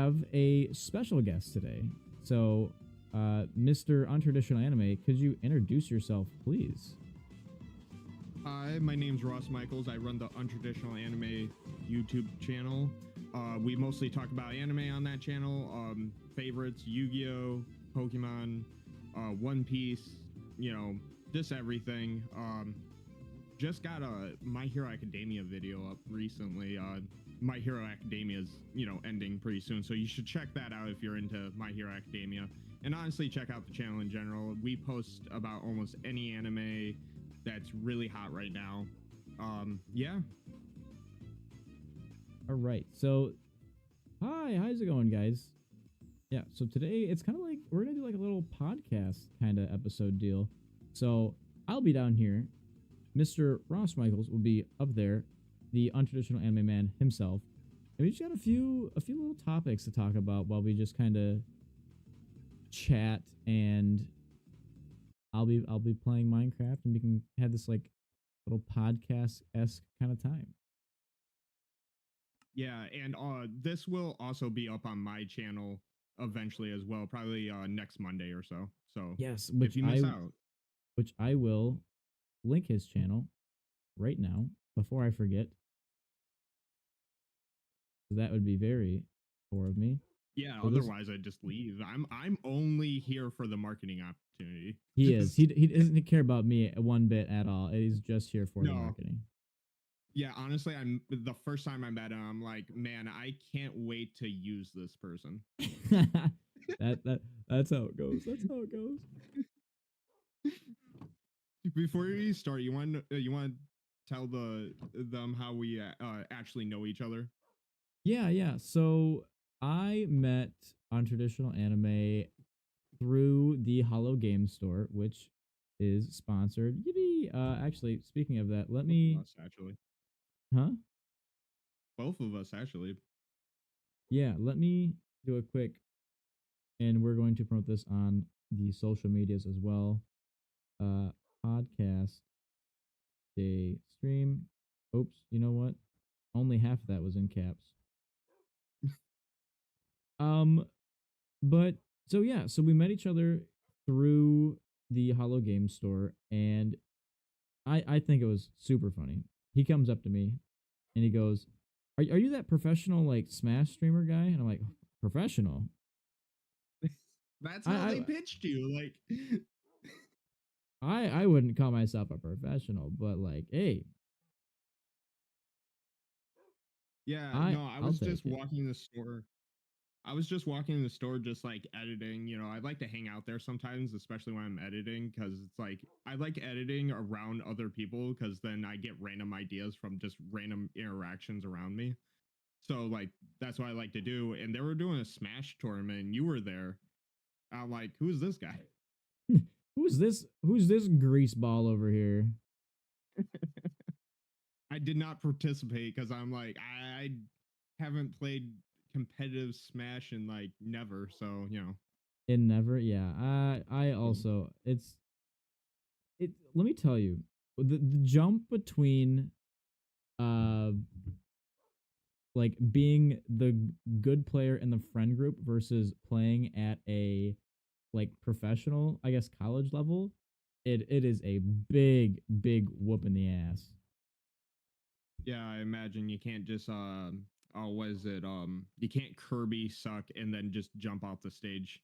have a special guest today. So, Mr. Untraditional Anime, could you introduce yourself, please? Hi, my name's Ross Michaels. I run the Untraditional Anime YouTube channel. We mostly talk about anime on that channel. Favorites, Yu-Gi-Oh, Pokemon, One Piece, you know, just everything. Just got a My Hero Academia video up recently. My Hero Academia is, you know, ending pretty soon, so you should check that out if you're into My Hero Academia. And honestly, check out the channel in general. We post about almost any anime that's really hot right now. Yeah. All right. So, hi, how's it going, guys? Yeah. So today it's kind of like we're gonna do like a little podcast kind of episode deal. So I'll be down here. Mr. Ross Michaels will be up there, the Untraditional Anime Man himself. And we just got a few little topics to talk about while we just kind of chat, and I'll be playing Minecraft, and we can have this like little podcast-esque kind of time. Yeah, and this will also be up on my channel eventually as well, probably next Monday or so. So Yes, if you miss out, which I will link his channel right now before I forget. That would be very poor of me. yeah. So otherwise, I'd just leave. I'm only here for the marketing opportunity. He is. He doesn't care about me one bit at all. He's just here for the marketing. Yeah, honestly, I'm the first time I met him, I'm like, man, I can't wait to use this person. That's how it goes. That's how it goes. Before you start, you want to tell them how we actually know each other? Yeah. So I met Untraditional Anime through the Hollow Game Store, which is sponsored. Yippee! Actually, speaking of that, let me. Us, actually. Huh? Both of us, actually. Yeah, let me do a quick, and we're going to promote this on the social medias as well. Podcast day stream. Oops, you know what? Only half of that was in caps. But so yeah, so we met each other through the Hollow Game Store, and I think it was super funny. He comes up to me and he goes, are you that professional like Smash streamer guy? And I'm like, professional? That's how they pitched you. Like, I wouldn't call myself a professional, but like, hey. Yeah, I was just walking in the store. I was just walking in the store, just like editing. You know, I like to hang out there sometimes, especially when I'm editing, because it's like I like editing around other people, because then I get random ideas from just random interactions around me. So like that's what I like to do. And they were doing a Smash tournament, and you were there. I'm like, who's this guy? Who's this greaseball over here? I did not participate because I'm like, I haven't played competitive Smash in like never, so you know. In never, yeah. I also let me tell you, the jump between like being the good player in the friend group versus playing at a like professional, I guess college level, it is a big whoop in the ass. Yeah, I imagine you can't just what is it? You can't Kirby suck and then just jump off the stage.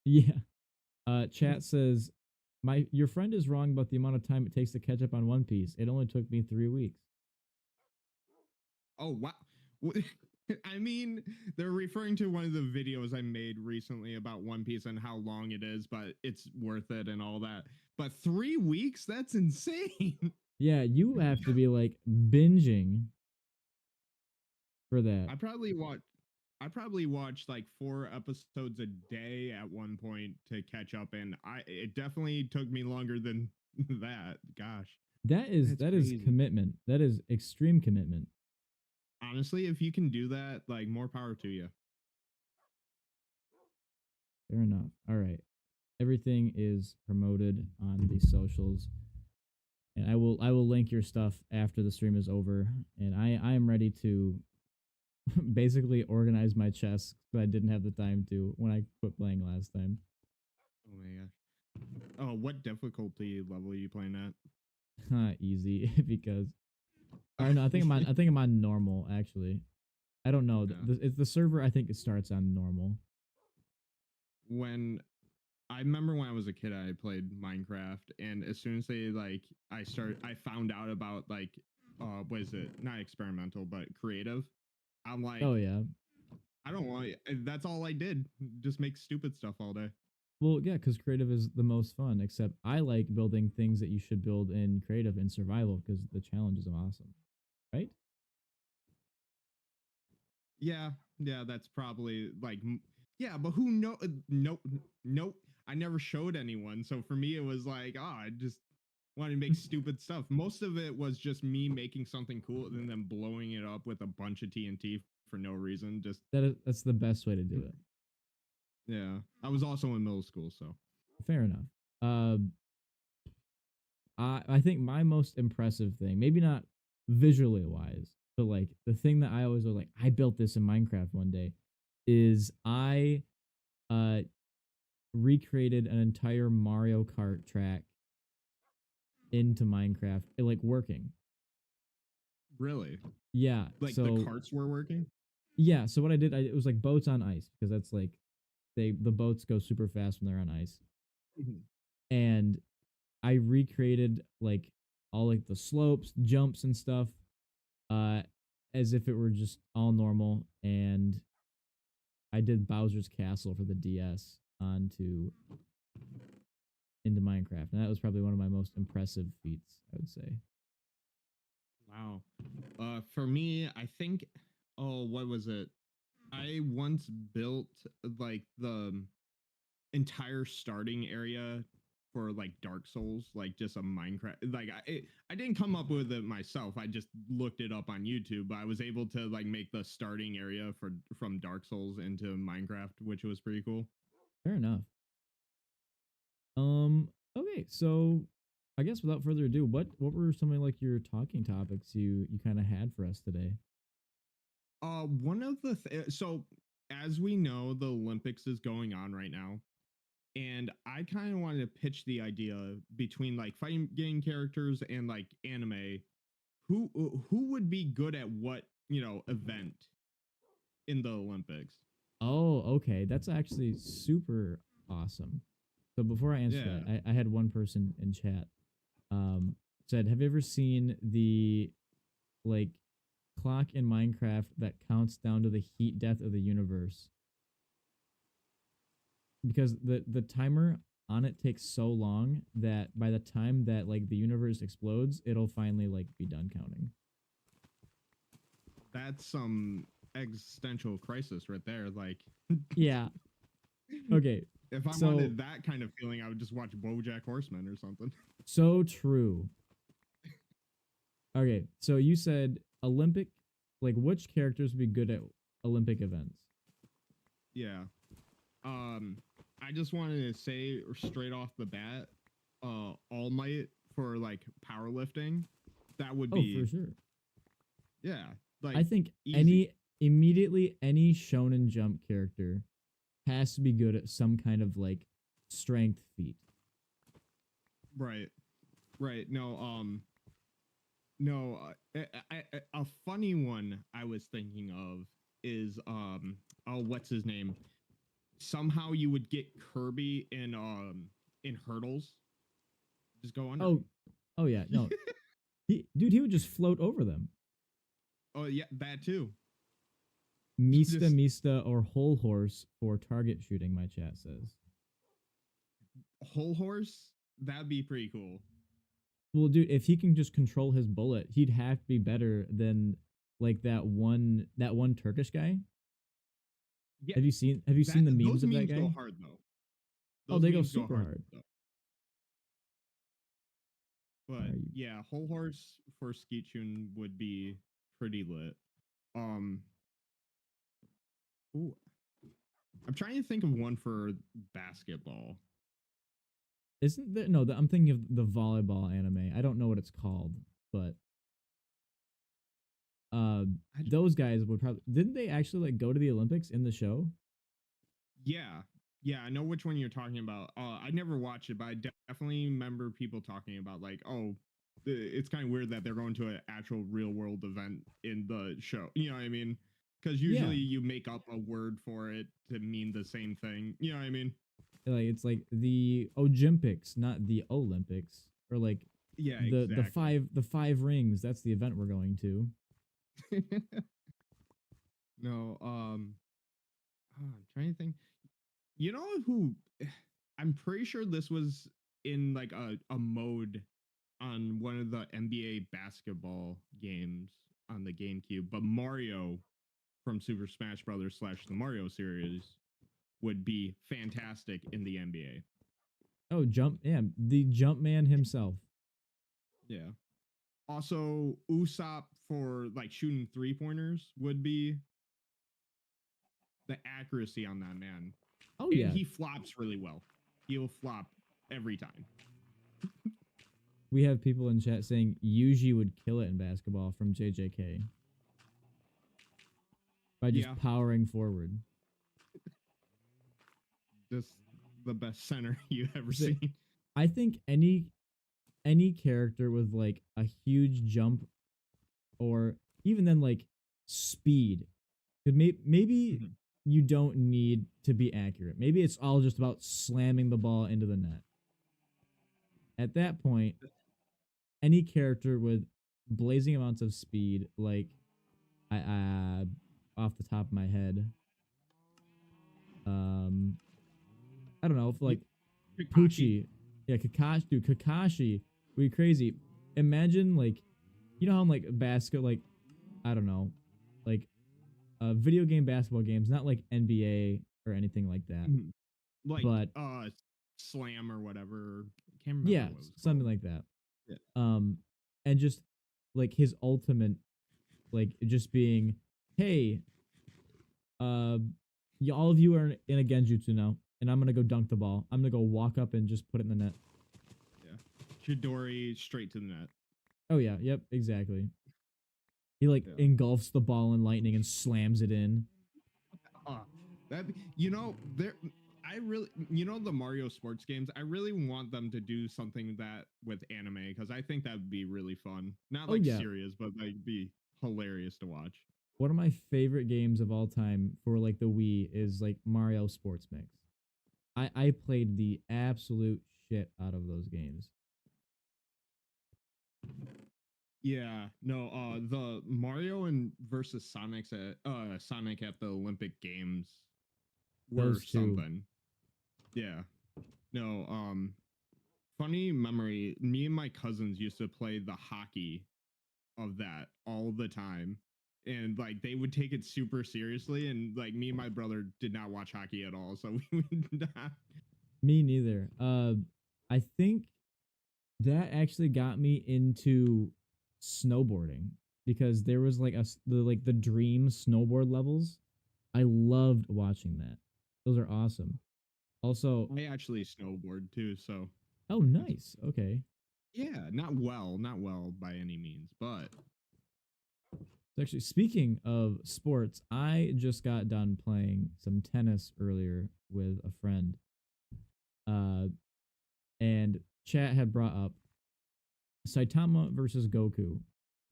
Yeah. Chat says your friend is wrong about the amount of time it takes to catch up on One Piece. It only took me 3 weeks. Oh wow. I mean, they're referring to one of the videos I made recently about One Piece and how long it is, but it's worth it and all that. But 3 weeks? That's insane. Yeah, you have to be like binging for that. I probably watched like 4 episodes a day at one point to catch up, and it definitely took me longer than that. Gosh. That is commitment. That is extreme commitment. Honestly, if you can do that, like, more power to you. Fair enough. All right. Everything is promoted on the socials. And I will link your stuff after the stream is over. And I am ready to basically organize my chess, but I didn't have the time to when I quit playing last time. Oh my gosh. Oh, what difficulty level are you playing at? Easy because or no, I think I'm on normal actually. I don't know. Yeah. It's the server. I think it starts on normal. When I remember when I was a kid, I played Minecraft, and as soon as they I found out about what is it? Not experimental, but creative. I'm like, Oh yeah. I don't want. That's all I did. Just make stupid stuff all day. Well, yeah, because creative is the most fun. Except I like building things that you should build in creative and survival because the challenges are awesome, right? Yeah, yeah, that's probably yeah, but who know? Nope, nope. I never showed anyone, so for me it was like, I just wanted to make stupid stuff. Most of it was just me making something cool and then blowing it up with a bunch of TNT for no reason. Just That's the best way to do it. yeah. I was also in middle school, so Fair enough. Uh, I think my most impressive thing, maybe not visually wise, but like the thing that I always was like, I built this in Minecraft one day, is I uh recreated an entire Mario Kart track into Minecraft, like working. really, Yeah. like the So carts were working. yeah. So what I did, it was like boats on ice because that's like the boats go super fast when they're on ice, Mhm. and I recreated like all like the slopes, jumps, and stuff, uh, as if it were just all normal. And I did Bowser's Castle for the DS onto into Minecraft, and that was probably one of my most impressive feats, I would say. Wow. For me, I think, oh, what was it? I once built like the entire starting area for like Dark Souls, like just a Minecraft. I didn't come up with it myself. I just looked it up on YouTube. I was able to like make the starting area for from Dark Souls into Minecraft, which was pretty cool. Fair enough. Okay, so I guess without further ado, what were some of like your talking topics you kind of had for us today? One of the so as we know, the Olympics is going on right now, and I kind of wanted to pitch the idea between like fighting game characters and like anime. Who would be good at what event in the Olympics? Oh, okay, that's actually super awesome. So before I answer Yeah. that, I had one person in chat um said, "Have you ever seen the like clock in Minecraft that counts down to the heat death of the universe?" Because the timer on it takes so long that by the time that like the universe explodes, it'll finally like be done counting. That's some existential crisis right there. Like, Yeah. Okay. if I So wanted that kind of feeling, I would just watch BoJack Horseman or something. so true. Okay. So you said Olympic, like which characters would be good at Olympic events? Yeah. Um, I just wanted to say straight off the bat, All Might for like powerlifting. That would Oh, for be sure. yeah, I like think easy. any Shonen Jump character has to be good at some kind of like strength feat. Right. Right. No. No. A funny one I was thinking of is oh, what's his name? Somehow you would get Kirby in hurdles. Just go under Oh, him. oh yeah, no, he would just float over them. Oh yeah, that too. Mista Just Mista or whole horse for target shooting. My chat says. whole horse. That'd be pretty cool. Well, dude, if he can just control his bullet, he'd have to be better than like that one Turkish guy. Yeah, Have you that seen the memes those of that memes go guy? hard though. Oh, Those they go memes go super hard hard. though. Are But you? yeah, whole horse for Skeet Shun would be pretty lit. Um, ooh, I'm trying to think of one for basketball. Isn't there? No, I'm thinking of the volleyball anime. I don't know what it's called, but those guys would probably didn't they actually like go to the Olympics in the show? Yeah. Yeah, I know which one you're talking about. I never watched it, but I definitely remember people talking about like, oh, it's kind of weird that they're going to an actual real world event in the show. You know what I mean? Because Yeah, usually you make up a word for it to mean the same thing. You know what I mean? like it's like the Ojimpics, not the Olympics, or like Yeah, the exactly. five rings. That's the event we're going to. No, I'm trying to think. You know who? I'm pretty sure this was in like a mode on one of the NBA basketball games on the GameCube, but Mario from Super Smash Brothers slash the Mario series would be fantastic in the NBA. Oh, the Jumpman himself. Yeah. Also, Usopp for like shooting 3 pointers would be the accuracy on that man. Oh And yeah, he flops really well. He'll flop every time. we have people in chat saying Yuji would kill it in basketball from JJK by just Yeah, powering forward. just the best center you ever So, seen. I think any character with like a huge jump or even then like speed, maybe Mhm. you don't need to be accurate. Maybe it's all just about slamming the ball into the net. At that point, any character with blazing amounts of speed, like I off the top of my head, um, I don't know if You, like Kakashi. Poochie, yeah, Kakashi, dude, Kakashi would be crazy. Imagine like, you know how in, like like I don't know, like video game basketball games, not like NBA or anything like that, Mhm. Like but Slam or whatever. Can't remember yeah, what it was something called. like that. Yeah. Um, and just like his ultimate, like just being, hey, uh, all of you are in a genjutsu now, and I'm gonna go dunk the ball. I'm gonna go walk up and just put it in the net. Yeah. Chidori straight to the net. Oh yeah, yep, exactly. He like Yeah. engulfs the ball in lightning and slams it in. Uh, that there I really the Mario sports games, I really want them to do something that with anime because I think that would be really fun. Not Oh like yeah, serious, but like be hilarious to watch. one of my favorite games of all time for like the Wii is like Mario Sports Mix. I played the absolute shit out of those games. Yeah, no, the Mario and versus Sonic at the Olympic Games were Those two. something. Yeah. No, funny memory, me and my cousins used to play the hockey of that all the time. And like they would take it super seriously, and like me and my brother did not watch hockey at all, so we would not. Me neither. I think that actually got me into snowboarding because there was like the dream snowboard levels. I loved watching that. Those are awesome. Also, I actually snowboard too, so oh it's nice. Okay. yeah, not well by any means, but So actually, speaking of sports, I just got done playing some tennis earlier with a friend. Uh, and chat had brought up Saitama versus Goku,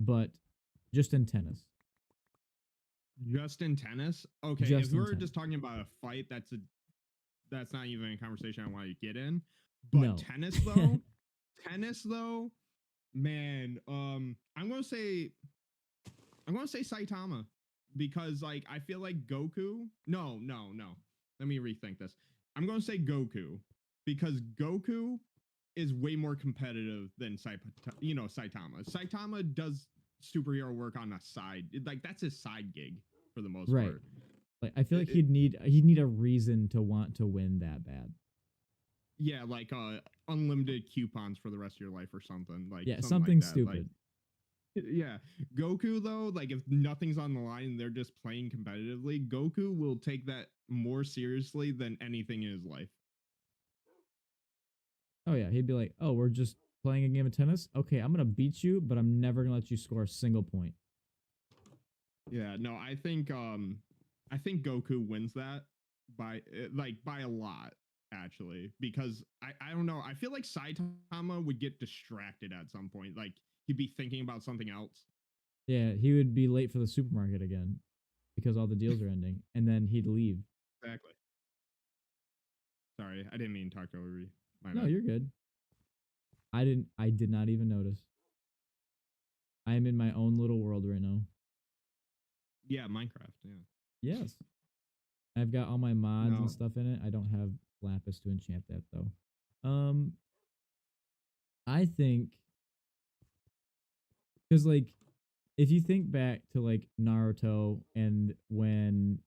but just in tennis. just in tennis. Okay, if Just in we're tennis. just talking about a fight, that's not even a conversation I want to get in. But No. tennis though, man, I'm gonna say Saitama because like I feel like Goku. No. Let me rethink this. I'm gonna say Goku because Goku is way more competitive than Saitama. Saitama does superhero work on a side, like that's his side gig for the most Right. part. Like I feel like It- he'd need a reason to want to win that bad. yeah, like unlimited coupons for the rest of your life or something Yeah, like something that. Like stupid. yeah, Goku though, like if nothing's on the line and they're just playing competitively, Goku will take that more seriously than anything in his life. Oh yeah, he'd be like, "Oh, we're just playing a game of tennis. Okay, I'm gonna beat you, but I'm never gonna let you score a single point." Yeah, no, I think Goku wins that by by a lot actually because I don't know, I feel like Saitama would get distracted at some point, like he'd be thinking about something else. Yeah, he would be late for the supermarket again because all the deals are ending, and then he'd leave. Exactly. Sorry, I didn't mean to talk over you. My No, bad. you're good. I did not even notice. I am in my own little world right now. Yeah, Minecraft. Yeah. Yes. I've got all my mods and No. stuff in it. I don't have lapis to enchant that though. I think because like if you think back to like Naruto and when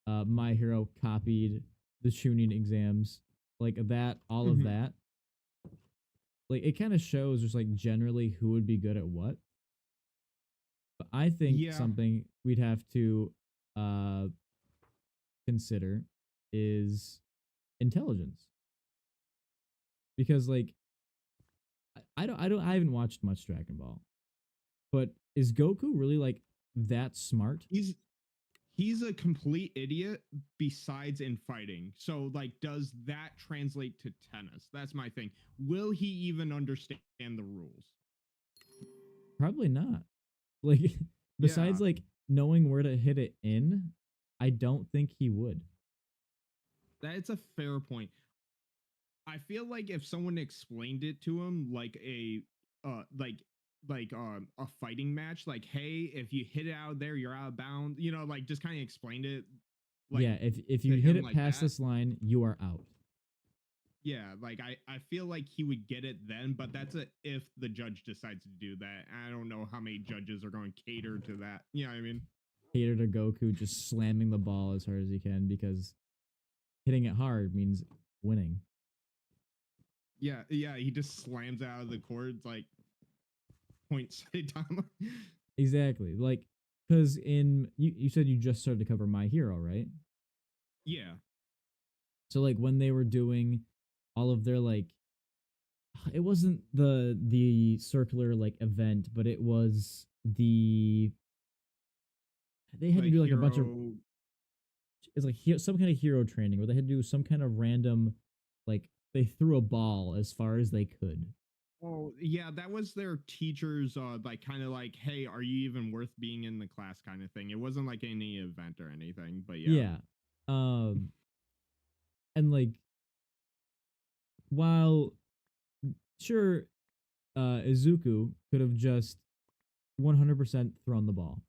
My Hero copied the Chunin exams, like that, all of Mhm. that, like it kind of shows just like generally who would be good at what. But I think Yeah. something we'd have to uh consider is intelligence because like I haven't watched much Dragon Ball, but is Goku really like that smart? He's he's a complete idiot besides in fighting. So like does that translate to tennis? That's my thing. Will he even understand the rules? Probably not. Like besides Yeah. like knowing where to hit it in, I don't think he would. That's a fair point. I feel like if someone explained it to him like a uh like a fighting match, like hey, if you hit it out of there, you're out of bounds. You know, like just kind of explained it like Yeah, if to you hit him it like past that. this line, you are out. Yeah, like I feel like he would get it then, but that's a if the judge decides to do that. I don't know how many judges are going to cater to that. You know what I mean? Cater to Goku just slamming the ball as hard as he can because hitting it hard means winning. Yeah, yeah. He just slams out of the court. It's like point Saitama. Exactly. Like because in you said you just started to cover My Hero, right? Yeah, So like when they were doing all of their like it wasn't the circular like event, but it was they had to the do like a bunch of hero. it's like some kind of hero training where they had to do some kind of random like they threw a ball as far as they could. Oh yeah, that was their teachers. Like kind of like, hey, are you even worth being in the class? Kind of thing. It wasn't like any event or anything, but yeah. Yeah. Um and like while sure Izuku could have just 100% thrown the ball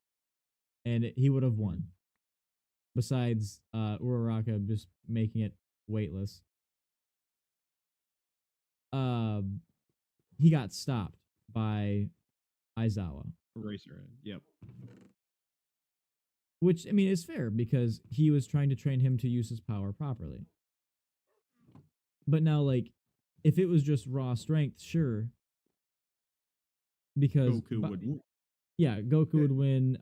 and he would have won. Besides Uraraka just making it weightless. Um he got stopped by Aizawa, Eraser. Yep. which I mean is fair because he was trying to train him to use his power properly. But now, like, if it was just raw strength, sure, because Goku would. yeah, Goku Yeah, would win.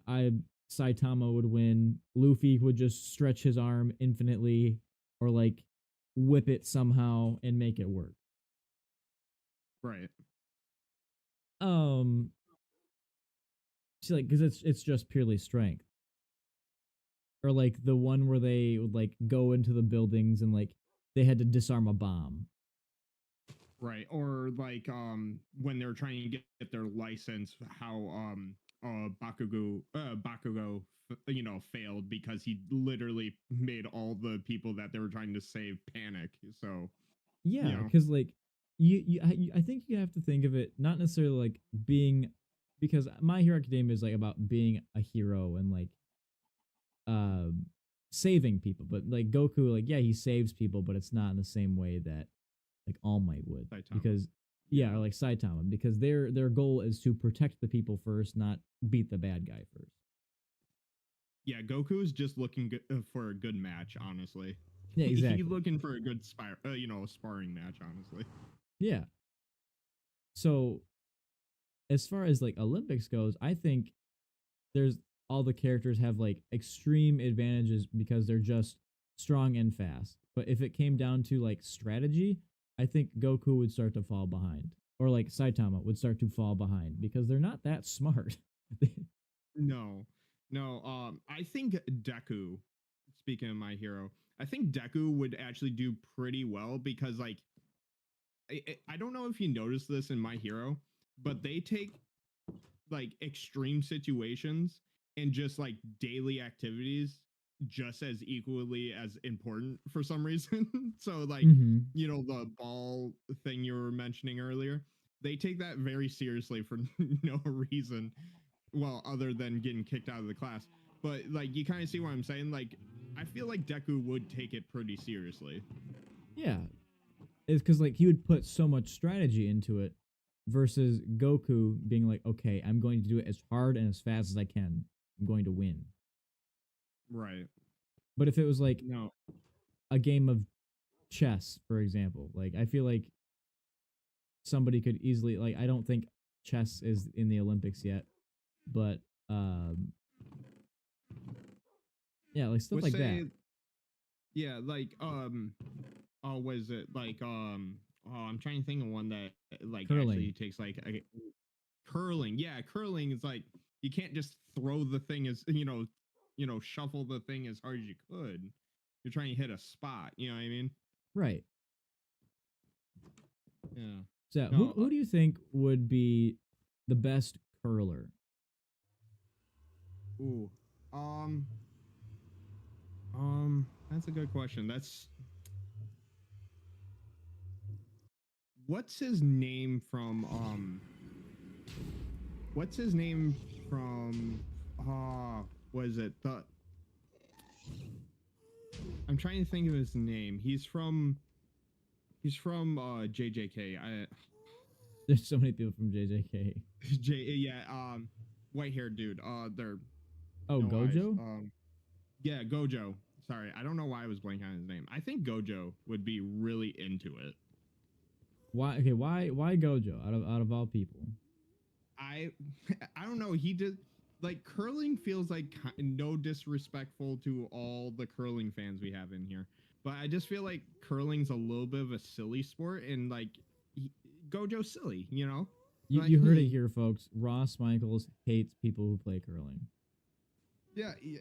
Saitama would win. Luffy would just stretch his arm infinitely, or like whip it somehow and make it work. right. Um, see, like, because it's just purely strength, or like the one where they would like go into the buildings and like they had to disarm a bomb. Right. Or like when they're trying to get their license, how Bakugo you know failed because he literally made all the people that they were trying to save panic. So, you Yeah, know, because like I think you have to think of it not necessarily like being because My Hero Academia is like about being a hero and like um saving people, but like Goku, like yeah, he saves people, but it's not in the same way that like All Might would Saitama. because yeah, or Yeah. like Saitama because their goal is to protect the people first, not beat the bad guy first. Yeah, Goku is just looking for a good match, honestly. Yeah, He's exactly. looking for a good sparring match, honestly. Yeah. So as far as like Olympics goes, I think there's all the characters have like extreme advantages because they're just strong and fast. But if it came down to like strategy, I think Goku would start to fall behind. Or like Saitama would start to fall behind because they're not that smart. No. No, I think Deku, speaking of my hero, I think Deku would actually do pretty well because like I don't know if you noticed this in My Hero, but they take like extreme situations and just like daily activities just as equally as important for some reason. So like, Mm-hmm. you know, the ball thing you were mentioning earlier, they take that very seriously for no reason, well, other than getting kicked out of the class. But like, you kind of see what I'm saying. Like, I feel like Deku would take it pretty seriously. Yeah, it's because like he would put so much strategy into it versus Goku being like, okay, I'm going to do it as hard and as fast as I can. I'm going to win. Right. But if it was like No. a game of chess, for example, like I feel like somebody could easily like I don't think chess is in the Olympics yet, but yeah, like stuff Let's like that. say, yeah, like oh, what is it like oh, I'm trying to think of one that like Curling. actually takes like curling. Yeah, curling is like you can't just throw the thing as shuffle the thing as hard as you could. You're trying to hit a spot, you know what I mean? Right. Yeah. So who No, who do you think would be the best curler? ooh. Um that's a good question. That's what's his name from what's his name from was it the I'm trying to think of his name. He's from JJK. There's so many people from JJK. Yeah, white haired dude. They're Oh, no eyes. Gojo? Yeah, Gojo. Sorry, I don't know why I was blanking on his name. I think Gojo would be really into it. Why? Okay, why Gojo out of all people? I I don't know. He did like curling feels like no disrespectful to all the curling fans we have in here, but I just feel like curling's a little bit of a silly sport, and like he, Gojo's silly, you know? You Like you heard it here, folks. Ross Michaels hates people who play curling. yeah, yeah.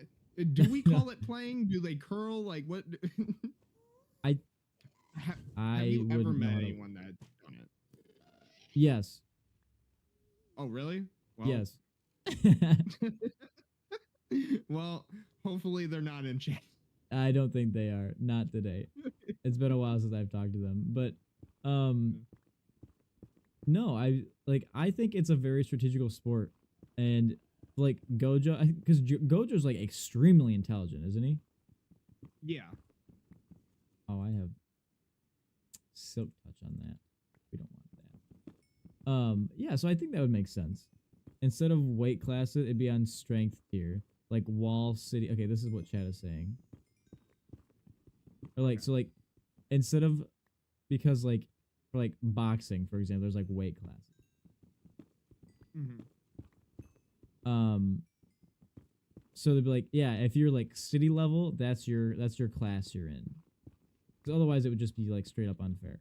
Do we call it playing? Do they curl? Like what? I Have I you ever wouldn't know met how to. anyone that's done it? Yes, Oh, really? Well, yes. well, hopefully they're not in chat. I don't think they are. Not today. It's been a while since I've talked to them, but um, no, I think it's a very strategical sport, and like Gojo, because Gojo's like extremely intelligent, isn't he? Yeah. Oh, I have silk touch on that. We don't want that. Yeah, so I think that would make sense. Instead of weight classes, it'd be on strength tier, like wall city. Okay, this is what chat is saying. Or like, Okay. so like, instead of, because like, for like boxing, for example, there's like weight classes. Mm-hmm. So they'd be like, yeah, if you're like city level, that's your class you're in. 'Cause otherwise, it would just be like straight up unfair.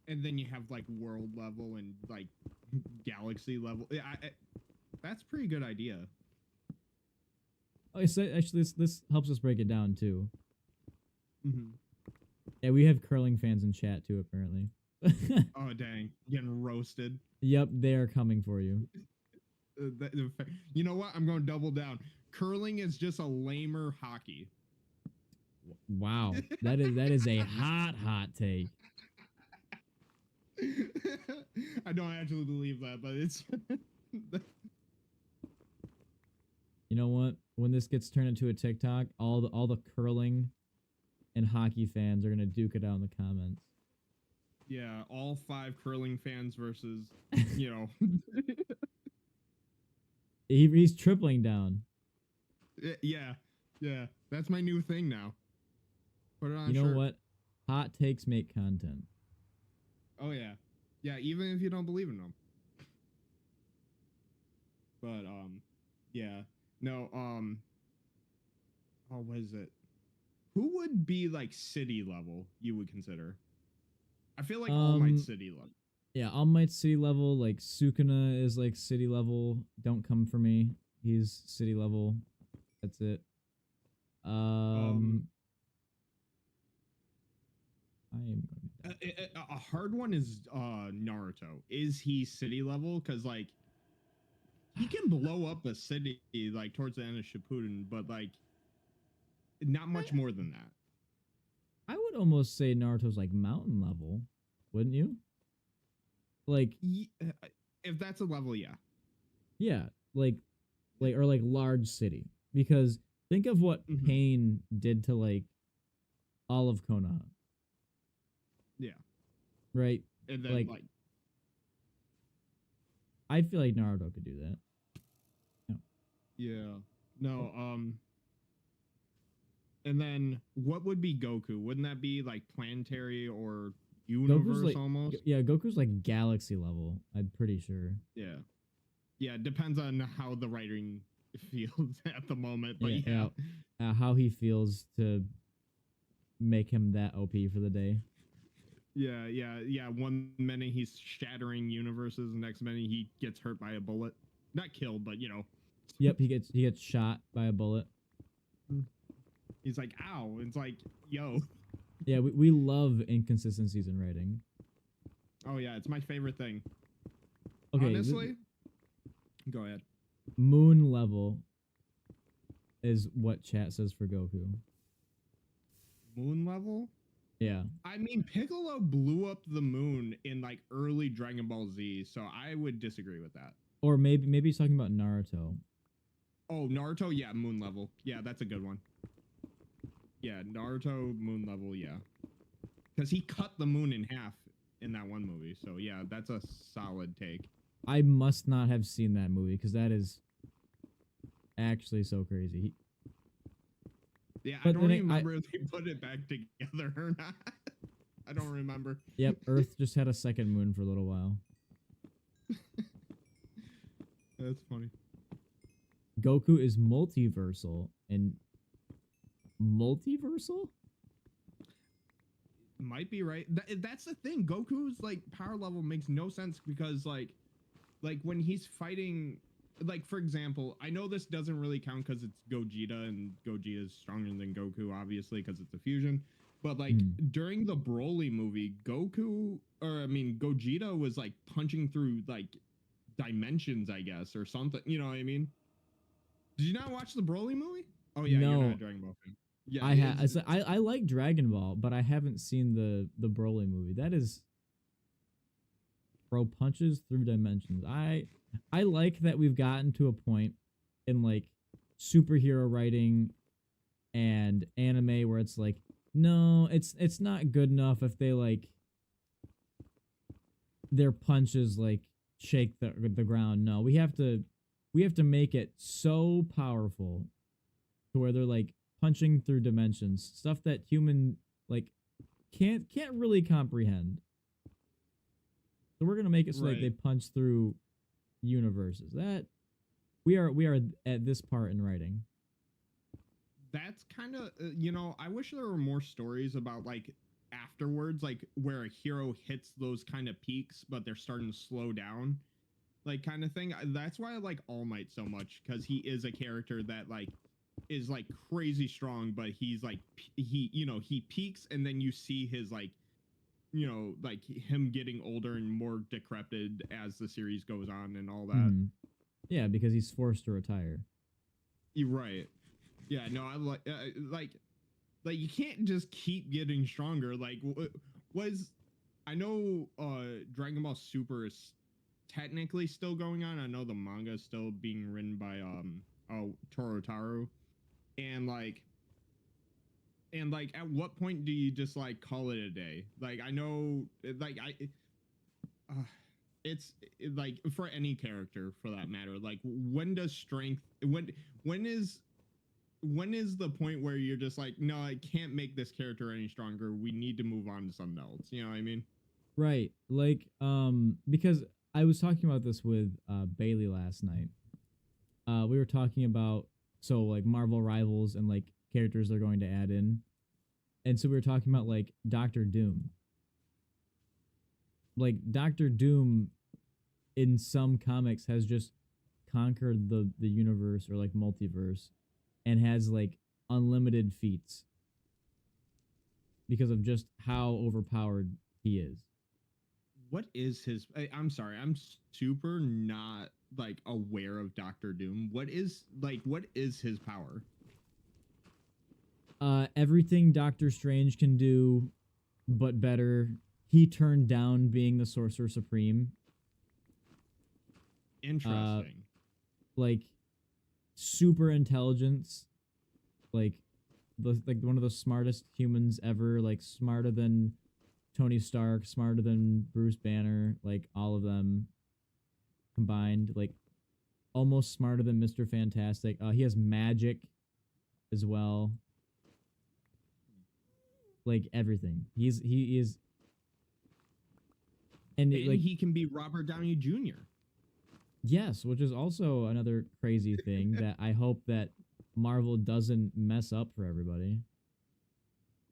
And then you have like world level and like galaxy level. Yeah, that's a pretty good idea. Oh, so actually, this helps us break it down too. Mm-hmm. Yeah, we have curling fans in chat too, apparently. Oh dang, getting roasted. Yep, they are coming for you. You know what? I'm going to double down. Curling is just a lamer hockey. Wow, that is a hot take. I don't actually believe that, but it's. You know what? When this gets turned into a TikTok, all the curling and hockey fans are gonna duke it out in the comments. Yeah, all 5 curling fans versus, you know. He's tripling down. Yeah, yeah, that's my new thing now. Put it on You a know shirt. what? Hot takes make content. Oh yeah, yeah. Even if you don't believe in them. But yeah, no. Oh, what is it? Who would be like city level? You would consider? I feel like All Might city level. Yeah, All Might city level. Like Sukuna is like city level. Don't come for me. He's city level. That's it. I am going to a hard one is Naruto. Is he city level? Because like he can blow up a city like towards the end of Shippuden, but like not much more than that. I would almost say Naruto's like mountain level, wouldn't you? Like, if that's a level, yeah. Yeah, like or like large city. Because think of what Pain did to like all of Konoha. Yeah. Right? And then like I feel like Naruto could do that. Yeah. No, and then what would be Goku? Wouldn't that be like planetary or universe like, almost? Yeah, Goku's like galaxy level, I'm pretty sure. Yeah. Yeah, it depends on how the writing feels at the moment, but yeah. How he feels to make him that OP for the day. Yeah. One minute he's shattering universes, the next minute he gets hurt by a bullet. Not killed, but you know. Yep, he gets shot by a bullet. He's like, ow. It's like, yo. Yeah, we love inconsistencies in writing. Oh yeah, it's my favorite thing. Okay, honestly, go ahead. Moon level is what chat says for Goku. Moon level? Yeah. I mean, Piccolo blew up the moon in like early Dragon Ball Z, so I would disagree with that. Or maybe he's talking about Naruto. Oh, Naruto, yeah, moon level. Yeah, that's a good one. Yeah, Naruto, moon level, yeah. Because he cut the moon in half in that one movie, so yeah, that's a solid take. I must not have seen that movie, because that is actually so crazy. Yeah, I don't even remember if they put it back together or not. I don't remember. Yep, Earth just had a second moon for a little while. That's funny. Goku is multiversal, and multiversal? Might be right. That's the thing. Goku's like power level makes no sense because like when he's fighting, like for example, I know this doesn't really count because it's Gogeta and Gogeta is stronger than Goku, obviously, because it's a fusion. But like during the Broly movie, Gogeta was like punching through like dimensions, I guess, or something. You know what I mean? Did you not watch the Broly movie? Oh yeah, no. You're not a Dragon Ball fan. Yeah, I like Dragon Ball, but I haven't seen the Broly movie. That is, bro punches through dimensions. I like that we've gotten to a point in like superhero writing and anime where it's like, no, it's not good enough if they like their punches like shake the ground. No, we have to make it so powerful to where they're like punching through dimensions, stuff that human like can't really comprehend. So we're gonna make it so that they punch through universes. That we are at this part in writing. That's kind of I wish there were more stories about like afterwards, like where a hero hits those kind of peaks, but they're starting to slow down, like kind of thing. That's why I like All Might so much, because he is a character that like is like crazy strong, but he's like he peaks and then you see his like like him getting older and more decrepit as the series goes on and all that. Yeah, because he's forced to retire. You're right. Yeah, no, I like you can't just keep getting stronger. Like I know Dragon Ball Super is technically still going on. I know the manga is still being written by Taro. And at what point do you just like call it a day? Like I know like it's like for any character for that matter, like when does strength when is the point where you're just like, no, I can't make this character any stronger, we need to move on to something else, you know what I mean? Right. Like because I was talking about this with Bailey last night. We were talking about like Marvel Rivals and like characters they're going to add in. And so we were talking about like Doctor Doom. Like Doctor Doom in some comics has just conquered the universe or like multiverse and has like unlimited feats because of just how overpowered he is. What is his? I'm sorry, I'm super not like aware of Doctor Doom. What is his power? Everything Doctor Strange can do, but better. He turned down being the Sorcerer Supreme. Interesting. Like super intelligence, like one of the smartest humans ever, like smarter than Tony Stark, smarter than Bruce Banner, like all of them combined, like almost smarter than Mr. Fantastic. He has magic as well. Like everything. He is and And like he can be Robert Downey Jr. Yes, which is also another crazy thing that I hope that Marvel doesn't mess up for everybody.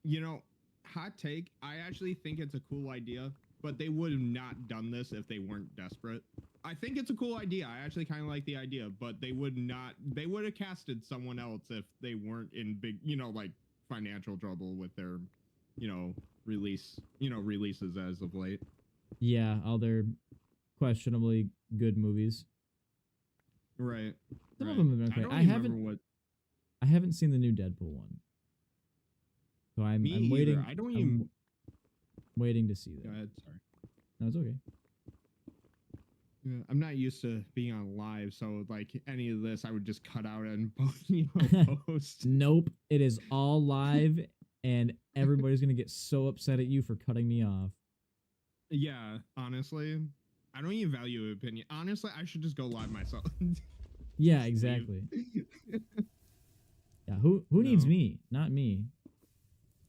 You know, hot take, I actually think it's a cool idea, but they would have not done this if they weren't desperate. I think it's a cool idea. I actually kind of like the idea, but they would have casted someone else if they weren't in big, like financial trouble with their, releases as of late. Yeah, all their questionably good movies. Right. Some of them have been great. I haven't seen the new Deadpool one. So I'm waiting. I'm waiting to see that. Go ahead, sorry. No, it's okay. Yeah, I'm not used to being on live, so like any of this I would just cut out and post. Nope. It is all live and everybody's gonna get so upset at you for cutting me off. Yeah, honestly. I don't even value your opinion. Honestly, I should just go live myself. Yeah, exactly. Yeah, who needs me? Not me.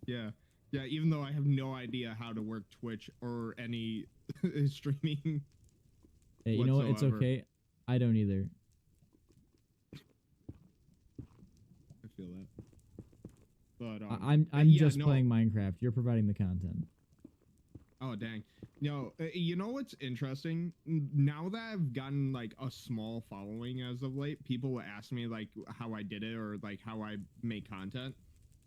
Yeah. Yeah, even though I have no idea how to work Twitch or any streaming. Hey, you know what? It's okay. I don't either. I feel that. But I'm just playing Minecraft. You're providing the content. Oh dang. No, you know what's interesting? Now that I've gotten like a small following as of late, people will ask me like how I did it or like how I make content.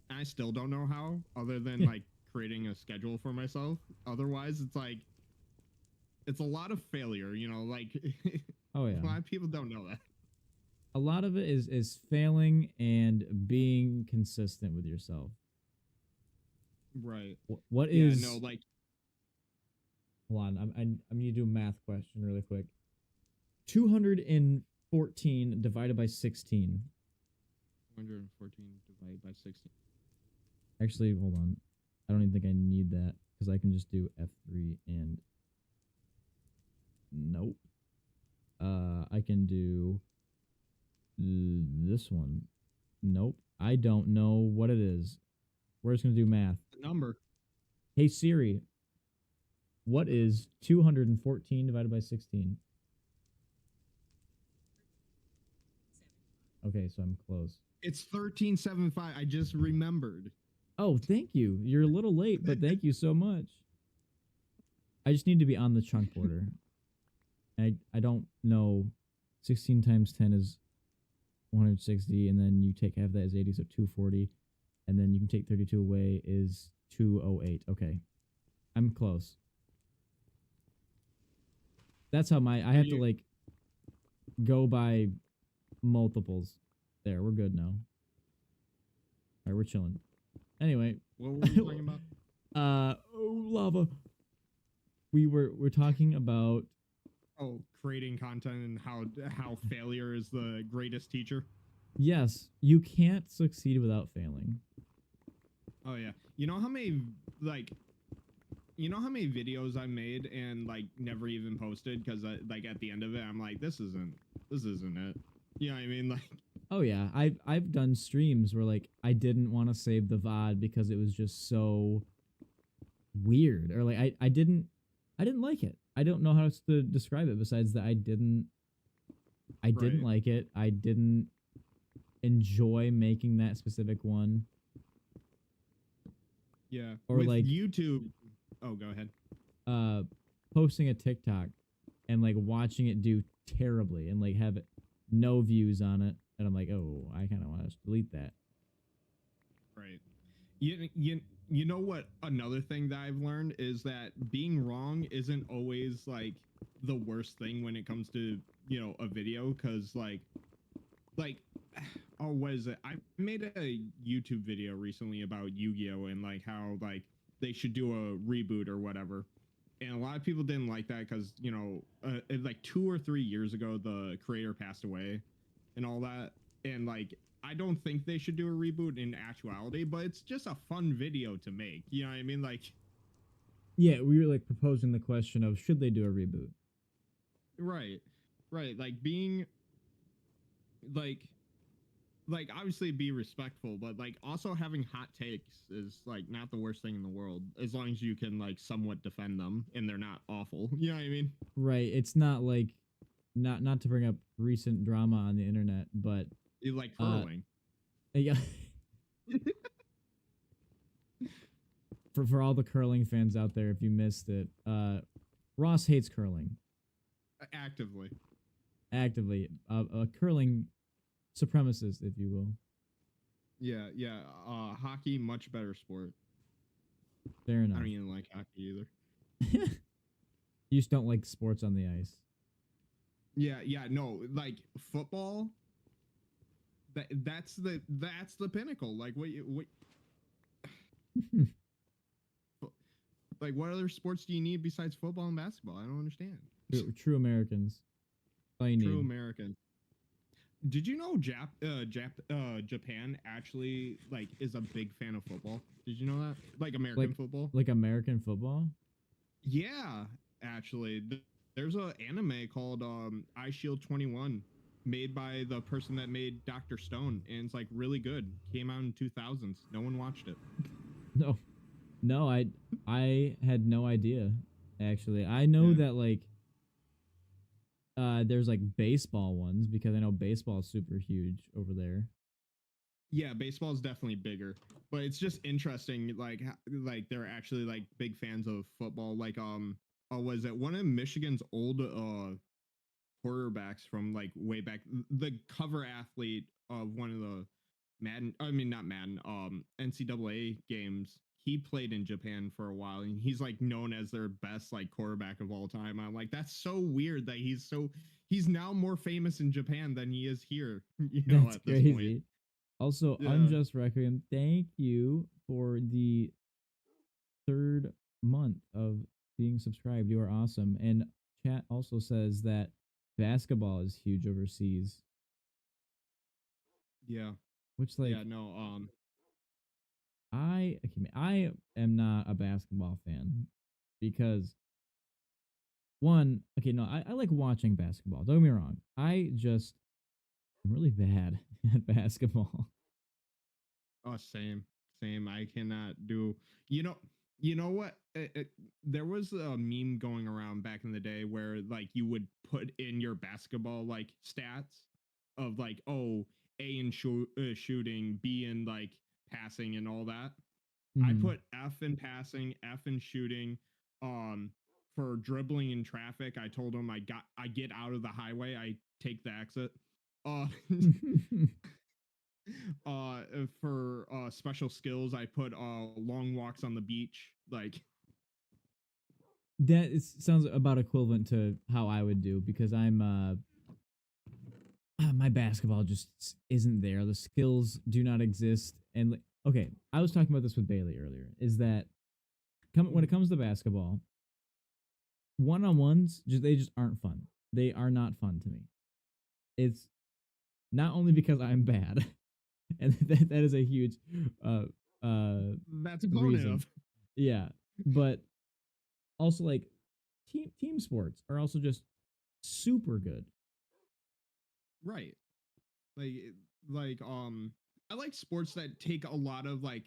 And I still don't know how, other than like creating a schedule for myself. Otherwise, it's like it's a lot of failure, like oh yeah. A lot of people don't know that. A lot of it is failing and being consistent with yourself. Right. What is no, like hold on, I need to do a math question really quick. 214 divided by 16. 214 divided by 16. Actually, hold on. I don't even think I need that because I can just do F3 and nope. I can do this one. Nope. I don't know what it is. We're just gonna do math. The number. Hey Siri, what is 214 divided by 16? Okay, so I'm close. It's 1375. I just remembered. Oh, thank you. You're a little late, but thank you so much. I just need to be on the chunk border. I don't know. 16 times 10 is 160, and then you take half that is 80, so 240. And then you can take 32 away is 208. Okay. I'm close. That's how I have to like go by multiples. There, we're good now. All right, we're chilling. Anyway, what were we talking about? Lava. We're talking about creating content and how failure is the greatest teacher. Yes, you can't succeed without failing. Oh yeah. You know how many videos I made and like never even posted because like at the end of it I'm like this isn't it. You know what I mean? Like oh yeah, I've done streams where like I didn't want to save the VOD because it was just so weird, or like I didn't like it. I don't know how else to describe it besides that I didn't like it. I didn't enjoy making that specific one. Yeah. Or with like YouTube. Oh, go ahead. Posting a TikTok and like watching it do terribly and like have it no views on it, and I'm like, oh, I kind of want to delete that. Right. You know what? Another thing that I've learned is that being wrong isn't always like the worst thing when it comes to, you know, a video, because like oh, what is it? I made a YouTube video recently about Yu-Gi-Oh and like how like they should do a reboot or whatever. And a lot of people didn't like that because, you know, like 2 or 3 years ago, the creator passed away and all that. And like, I don't think they should do a reboot in actuality, but it's just a fun video to make. You know what I mean? Like, Yeah, we were like proposing the question of should they do a reboot? right, right. Like being like obviously be respectful, but like also having hot takes is like not the worst thing in the world as long as you can like somewhat defend them and they're not awful. You know what I mean? Right. It's not like not to bring up recent drama on the internet, but You like curling. yeah. For all the curling fans out there, if you missed it, Ross hates curling. Actively. Actively. A curling supremacist, if you will. Yeah, yeah. Hockey, much better sport. Fair enough. I don't even like hockey either. You just don't like sports on the ice. Yeah, yeah. No, like football. That's the pinnacle. Like what like what other sports do you need besides football and basketball? I don't understand. True Americans. All you True need. American. Did you know Japan actually like is a big fan of football? Did you know that? Like American football? Like American football? Yeah, actually. There's a anime called Eye Shield 21 made by the person that made Dr. Stone, and it's like really good. Came out in 2000s. No one watched it. No, I had no idea, actually. I know that like there's like baseball ones because I know baseball is super huge over there. Yeah, baseball is definitely bigger, but it's just interesting. Like they're actually like big fans of football. Like was it one of Michigan's old quarterbacks from like way back? The cover athlete of one of the not Madden, NCAA games. He played in Japan for a while, and he's like known as their best like quarterback of all time. I'm like, that's so weird that he's now more famous in Japan than he is here. You know, That's at this crazy. point. Also, Yeah. Unjust Requiem, thank you for the 3rd month of being subscribed. You are awesome. And chat also says that basketball is huge overseas. Yeah. Which like yeah, no, I am not a basketball fan because one, okay, no, I like watching basketball. Don't get me wrong. I just am really bad at basketball. oh, same. I cannot do, you know what? There was a meme going around back in the day where like you would put in your basketball like stats of like, oh, A in shooting, B in like passing and all that. I put F in passing, F in shooting. For dribbling in traffic, I told him I get out of the highway, I take the exit. Uh, for special skills, I put long walks on the beach. Like That sounds about equivalent to how I would do because I'm my basketball just isn't there. The skills do not exist. And okay, I was talking about this with Bailey earlier. Is that when it comes to basketball, one-on-ones they just aren't fun. They are not fun to me. It's not only because I'm bad, and that is a huge that's a bonus. Yeah, but also like team sports are also just super good. Right. Like I like sports that take a lot of like,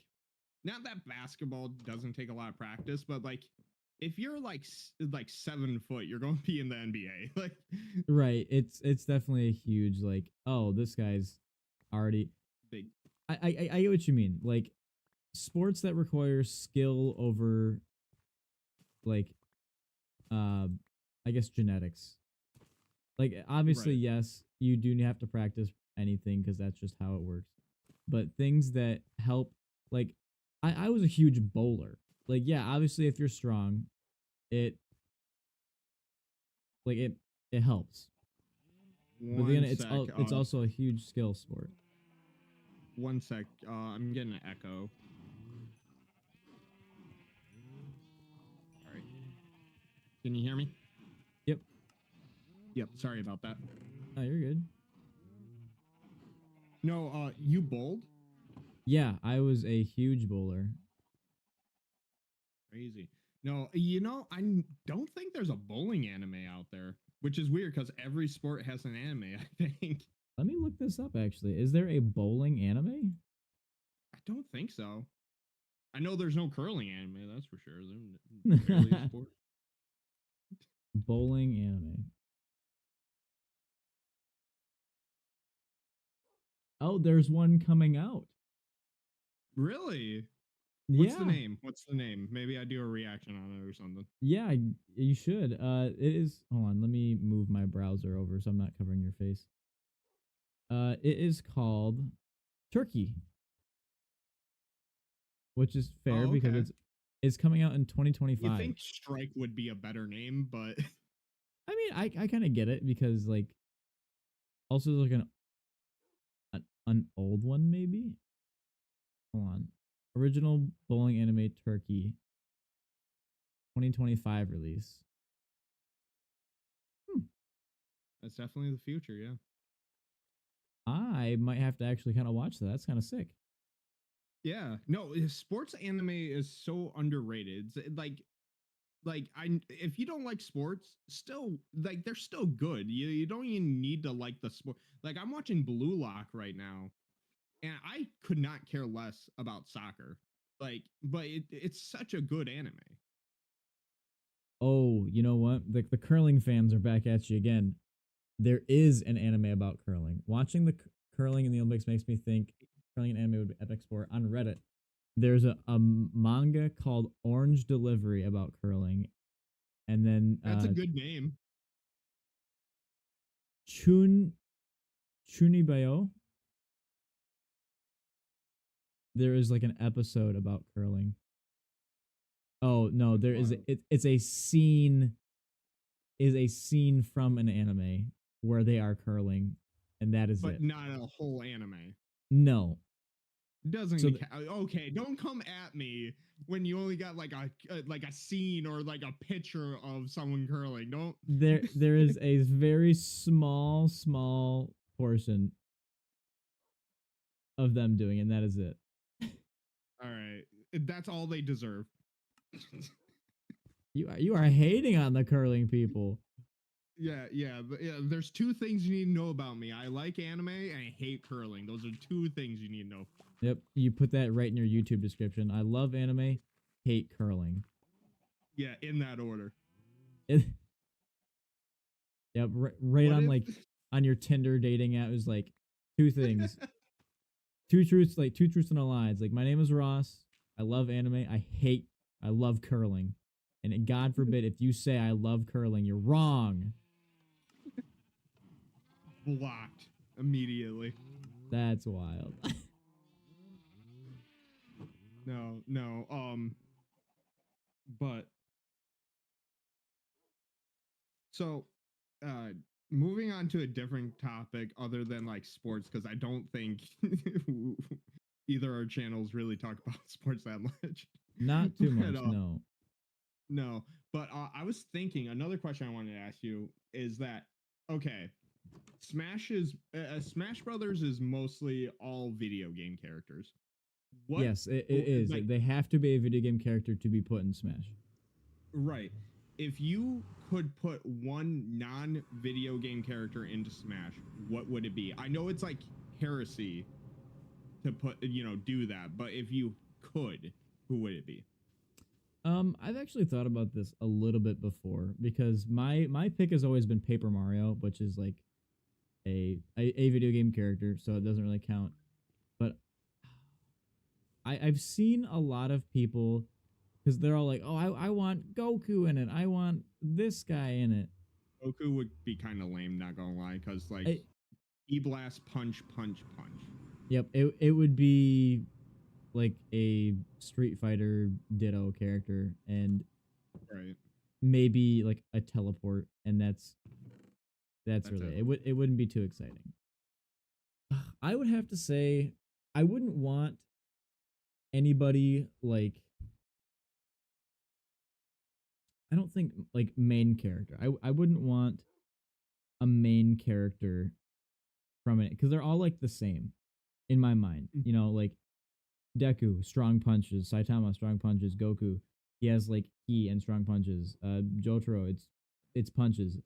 not that basketball doesn't take a lot of practice, but like if you're like 7 foot, you're going to be in the NBA. Like right. It's definitely a huge like, oh, this guy's already big. I get what you mean. Like sports that require skill over like I guess genetics. Like obviously, Right. yes, you do have to practice anything because that's just how it works. But things that help, like, I was a huge bowler. Like, yeah, obviously if you're strong, it like it helps. But then One sec. it's also a huge skill sport. One sec. I'm getting an echo. All right. Can you hear me? Yep. Yep. Sorry about that. Oh, you're good. No, you bowled? Yeah, I was a huge bowler. Crazy. No, I don't think there's a bowling anime out there, which is weird because every sport has an anime, I think. Let me look this up, actually. Is there a bowling anime? I don't think so. I know there's no curling anime, that's for sure. They're barely a sport. Bowling anime. Oh, there's one coming out. Really? Yeah. What's the name? Maybe I do a reaction on it or something. Yeah, you should. It is. Hold on, let me move my browser over so I'm not covering your face. It is called Turkey, which is fair because it's coming out in 2025. You think Strike would be a better name, but I mean, I kind of get it because like, also like an old one maybe. Hold on, original bowling anime Turkey, 2025 release. that's definitely the future. Yeah. I might have to actually kind of watch that. That's kind of sick. Yeah, no, sports anime is so underrated. It's if you don't like sports, still like they're still good. You don't even need to like the sport. Like I'm watching Blue Lock right now, and I could not care less about soccer. Like, but it's such a good anime. Oh, you know what? The curling fans are back at you again. There is an anime about curling. Watching the curling in the Olympics makes me think curling and anime would be epic sport. On Reddit, there's a manga called Orange Delivery about curling, and then That's a good name. Chunibayo. There is like an episode about curling. Oh no, there is it's a scene from an anime where they are curling, and that is it. But not a whole anime. No. Doesn't okay, don't come at me when you only got like a scene or like a picture of someone curling. Don't there is a very small portion of them doing it, and that is it. All right. That's all they deserve. You are hating on the curling people. Yeah. There's two things you need to know about me. I like anime and I hate curling. Those are two things you need to know. Yep, you put that right in your YouTube description. I love anime, hate curling. Yeah, in that order. Yep, right on like on your Tinder dating app is like two things. two truths and a lie. It's like, my name is Ross. I love anime. I love curling. And God forbid if you say I love curling, you're wrong. Blocked immediately. That's wild. No. But so moving on to a different topic other than like sports, because I don't think either our channels really talk about sports that much. Not too much, no. No, but I was thinking another question I wanted to ask you is that, okay, Smash Brothers is mostly all video game characters. Yes, it is. Like, they have to be a video game character to be put in Smash. Right. If you could put one non-video game character into Smash, what would it be? I know it's like heresy to do that, but if you could, who would it be? I've actually thought about this a little bit before because my pick has always been Paper Mario, which is like a video game character, so it doesn't really count. But I've seen a lot of people, because they're all like, oh, I want Goku in it. I want this guy in it. Goku would be kind of lame, not gonna lie, because like E-Blast, punch, punch, punch. Yep, it would be like a Street Fighter Ditto character, and Right. maybe like a teleport, and that's really it. it wouldn't be too exciting. I would have to say I wouldn't want anybody like, I don't think like main character. I wouldn't want a main character from it because they're all like the same in my mind. You know, like Deku, strong punches. Saitama, strong punches. Goku, he has like ki and strong punches. Jotaro, it's punches.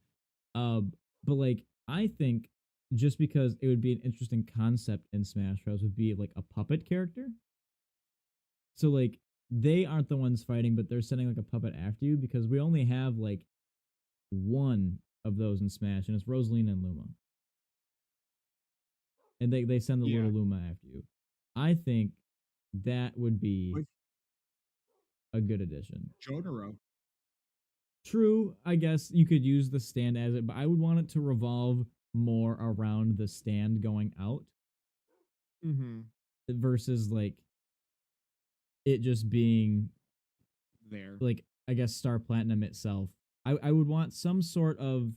But like I think just because it would be an interesting concept in Smash Bros. Would be like a puppet character. So like they aren't the ones fighting, but they're sending like a puppet after you because we only have like one of those in Smash, and it's Rosalina and Luma. And they send the little Luma after you. I think that would be a good addition. Jotaro. True, I guess you could use the stand as it, but I would want it to revolve more around the stand going out. Versus like it just being there. Like, I guess Star Platinum itself. I would want some sort of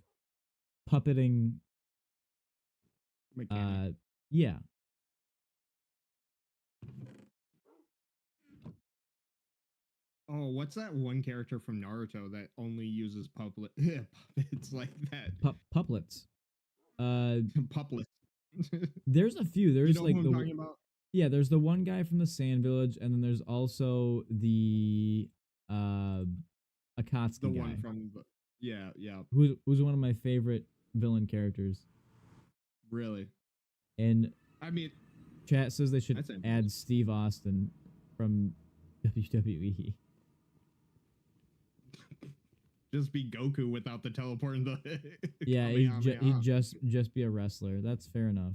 puppeting mechanic. Yeah. Oh, what's that one character from Naruto that only uses puppets like that? Puplets. Puplets. There's a few. There's like who I'm talking about? Yeah, there's the one guy from the Sand Village, and then there's also the Akatsuki the guy. One from the, yeah. Who's one of my favorite villain characters. Really? And I mean, chat says they should add Steve Austin from WWE. Just be Goku without the teleport and the yeah, he'd just be a wrestler. That's fair enough.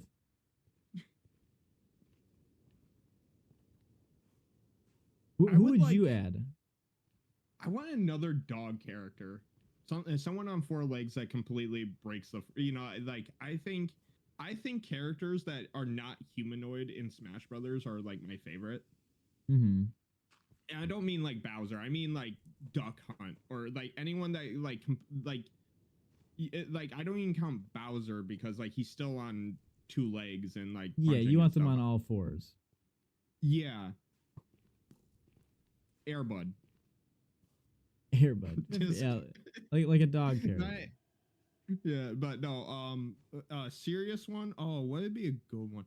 Who would you add? I want another dog character. Someone on four legs that completely breaks the, like I think characters that are not humanoid in Smash Brothers are like my favorite. Mm-hmm. And I don't mean like Bowser. I mean like Duck Hunt or like anyone that like I don't even count Bowser because like he's still on two legs and like you want them on all fours. Yeah. Airbud. Yeah, like a dog character. Yeah, but no, serious one. Oh, what would be a good one?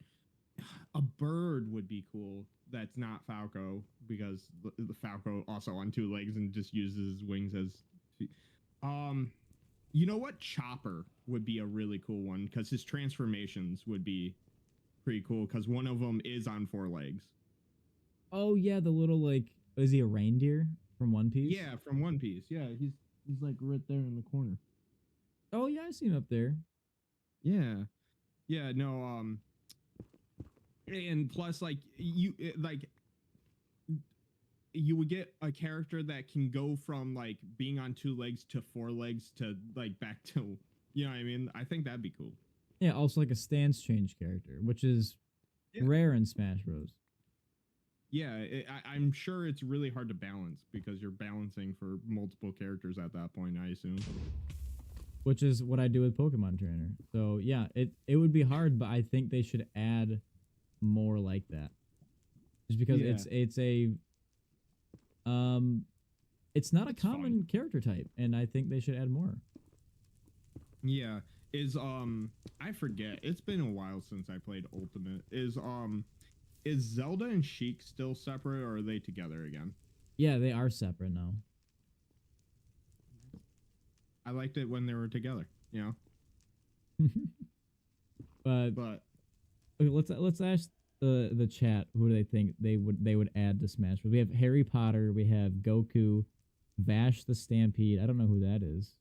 A bird would be cool. That's not Falco because the Falco also on two legs and just uses his wings as feet. You know what? Chopper would be a really cool one because his transformations would be pretty cool because one of them is on four legs. Oh yeah, the little like, is he a reindeer from One Piece? Yeah, from One Piece. Yeah, he's like right there in the corner. Oh yeah, I see him up there. Yeah, no. And plus, like you would get a character that can go from like being on two legs to four legs to like back to, you know what I mean? I think that'd be cool. Yeah, also like a stance change character, which is rare in Smash Bros. Yeah, I'm sure it's really hard to balance because you're balancing for multiple characters at that point, I assume. Which is what I do with Pokemon Trainer. So yeah, it would be hard, but I think they should add more like that. Just because it's not a common character type, and I think they should add more. Yeah. I forget. It's been a while since I played Ultimate. Is Zelda and Sheik still separate, or are they together again? Yeah, they are separate now. I liked it when they were together, you know. but okay, let's ask the chat who do they think they would add to Smash. We have Harry Potter, we have Goku, Vash the Stampede. I don't know who that is.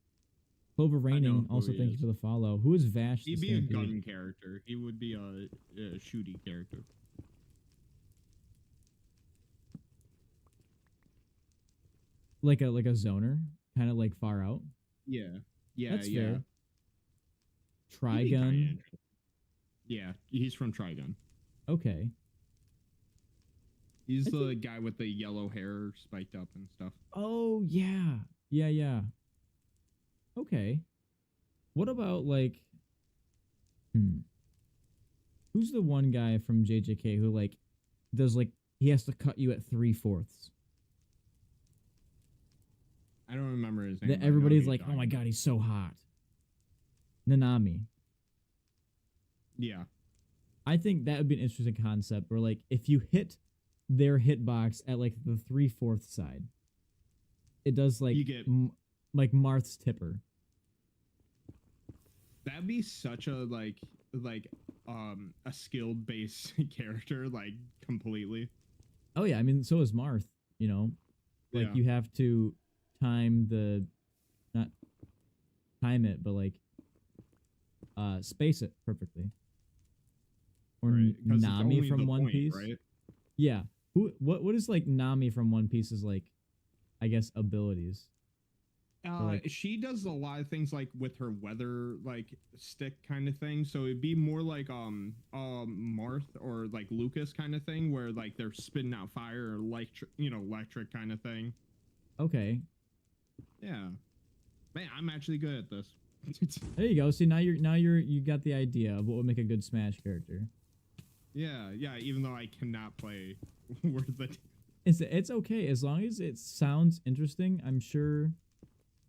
Clover Raining, also thank you for the follow. Who is Vash the Stampede? He'd be a gun character. He would be a shooty character. Like a zoner, kind of like far out. Yeah, that's fair. Trigun. Yeah, he's from Trigun. Okay. He's the guy with the yellow hair spiked up and stuff. Oh, yeah. Yeah, yeah. Okay. What about, like... Who's the one guy from JJK who, like, does, like, he has to cut you at 3/4? I don't remember his name. That everybody's like, oh my god, he's so hot. Nanami. Yeah. I think that would be an interesting concept where, like, if you hit their hitbox at, like, the 3/4 side, it does, like, you get like Marth's Tipper. That'd be such a, a skill-based character, like, completely. Oh, yeah. I mean, so is Marth, you know? Like, Yeah. you have to time not time it, but, like, space it perfectly. Or right, Nami from One Piece. Right? Yeah. What is, like, Nami from One Piece's, like, I guess, abilities? Like, she does a lot of things, like, with her weather, like, stick kind of thing. So it'd be more like Marth or, like, Lucas kind of thing, where, like, they're spitting out fire or electric kind of thing. Okay. Yeah. Man, I'm actually good at this. There you go. See, you got the idea of what would make a good Smash character. Yeah, even though I cannot play Worth It. It's okay as long as it sounds interesting. I'm sure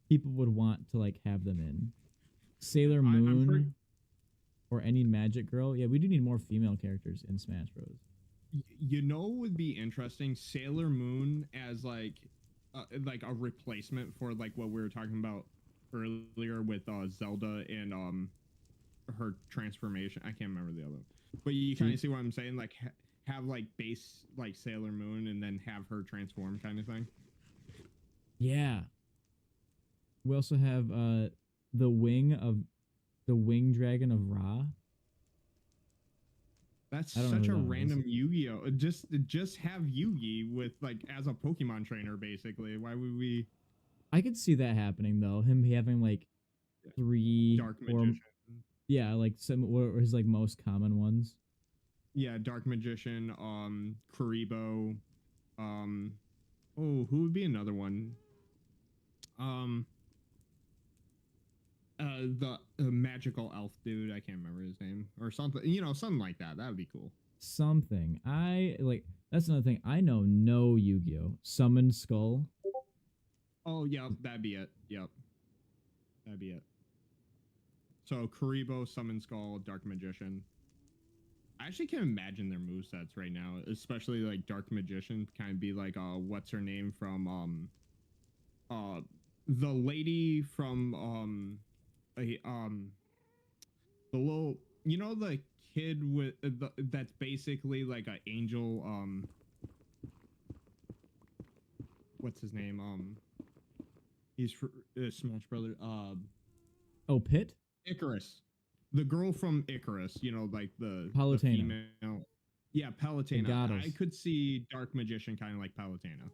people would want to, like, have them in Sailor Moon or any Magic Girl. Yeah, we do need more female characters in Smash Bros. You know what would be interesting? Sailor Moon as like a replacement for, like, what we were talking about earlier with Zelda and her transformation. I can't remember the other one. But you kind of see what I'm saying? Like, have, like, base, like, Sailor Moon and then have her transform kind of thing. Yeah. We also have the wing dragon of Ra. That's such a random Yu-Gi-Oh! Just have Yugi with, like, as a Pokemon trainer, basically. Why would we? I could see that happening though. Him having, like, 3 Dark Magician. Yeah, like what are his, like, most common ones? Yeah, Dark Magician, Kuribo, who would be another one? The magical elf dude, I can't remember his name, or something, something like that. That would be cool. Something. That's another thing. I know no Yu-Gi-Oh! Summon Skull. Oh, yeah, that'd be it. Yep. That'd be it. So, Kuribo, Summon Skull, Dark Magician. I actually can't imagine their movesets right now, especially, like, Dark Magician kind of be like, what's her name from, the lady from, the little, the kid with, that's basically like an angel, what's his name? He's for Smash Brother, Oh, Pit? Icarus. The girl from Icarus, like the Palutena. female. Yeah, Palutena. I could see Dark Magician kind of like Palutena.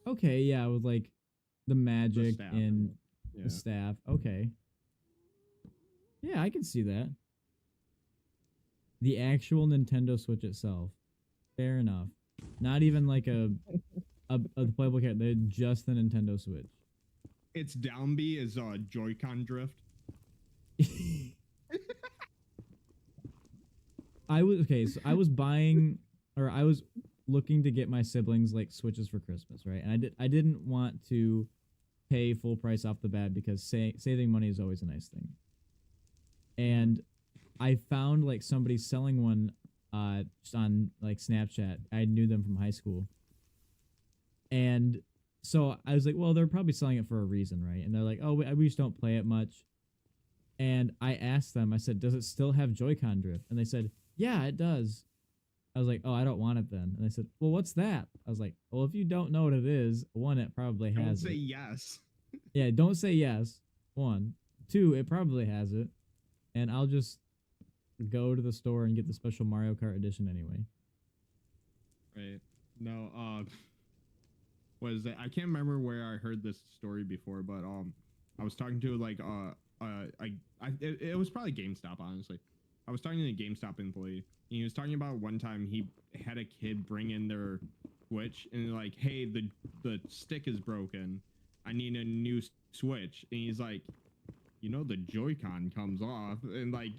Okay, yeah, with, like, the magic and the staff. Okay. Yeah, I can see that. The actual Nintendo Switch itself. Fair enough. Not even like a playable character. They're just the Nintendo Switch. Its down B is Joy-Con drift. I was buying, or I was looking to get my siblings, like, Switches for Christmas, right? And I didn't want to pay full price off the bat because saving money is always a nice thing. And I found, like, somebody selling one just on, like, Snapchat. I knew them from high school. And so I was like, well, they're probably selling it for a reason, right? And they're like, oh, we just don't play it much. And I asked them, I said, does it still have Joy-Con drift? And they said, yeah, it does. I was like, oh, I don't want it then. And they said, well, what's that? I was like, well, if you don't know what it is, one, it probably has it. Don't say yes. Yeah, don't say yes. 1. 2, it probably has it. And I'll just go to the store and get the special Mario Kart edition anyway. Right. No, what is that? I can't remember where I heard this story before, but I was talking to, like, it was probably GameStop, honestly. I was talking to a GameStop employee, and he was talking about one time he had a kid bring in their Switch, and they're like, "Hey, the stick is broken. I need a new Switch." And he's like, "You know, the Joy-Con comes off," and like,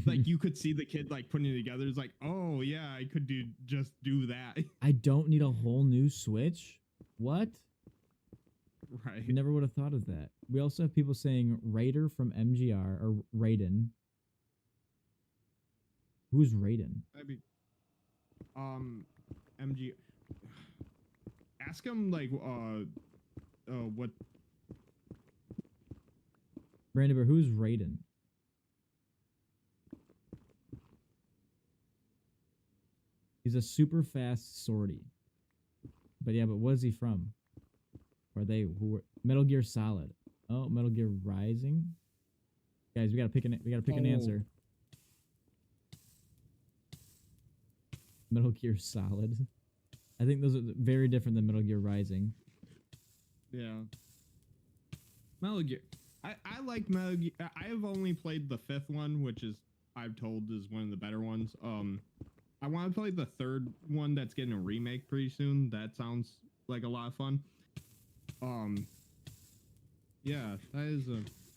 like you could see the kid like putting it together. It's like, "Oh yeah, I could just do that." I don't need a whole new Switch. What? Right. Never would have thought of that. We also have people saying Raider from MGR or Raiden. Who's Raiden? I mean, MG. Ask him like, what? Brandenburg, who's Raiden? He's a super fast sortie. But yeah, but what is he from? Are they who were Metal Gear Solid? Oh, Metal Gear Rising. Guys, we gotta pick an answer. Metal Gear Solid. I think those are very different than Metal Gear Rising. Yeah. Metal Gear. I like Metal Gear. I have only played the 5th one, which is I've told is one of the better ones. I want to play the 3rd one that's getting a remake pretty soon. That sounds like a lot of fun. Yeah,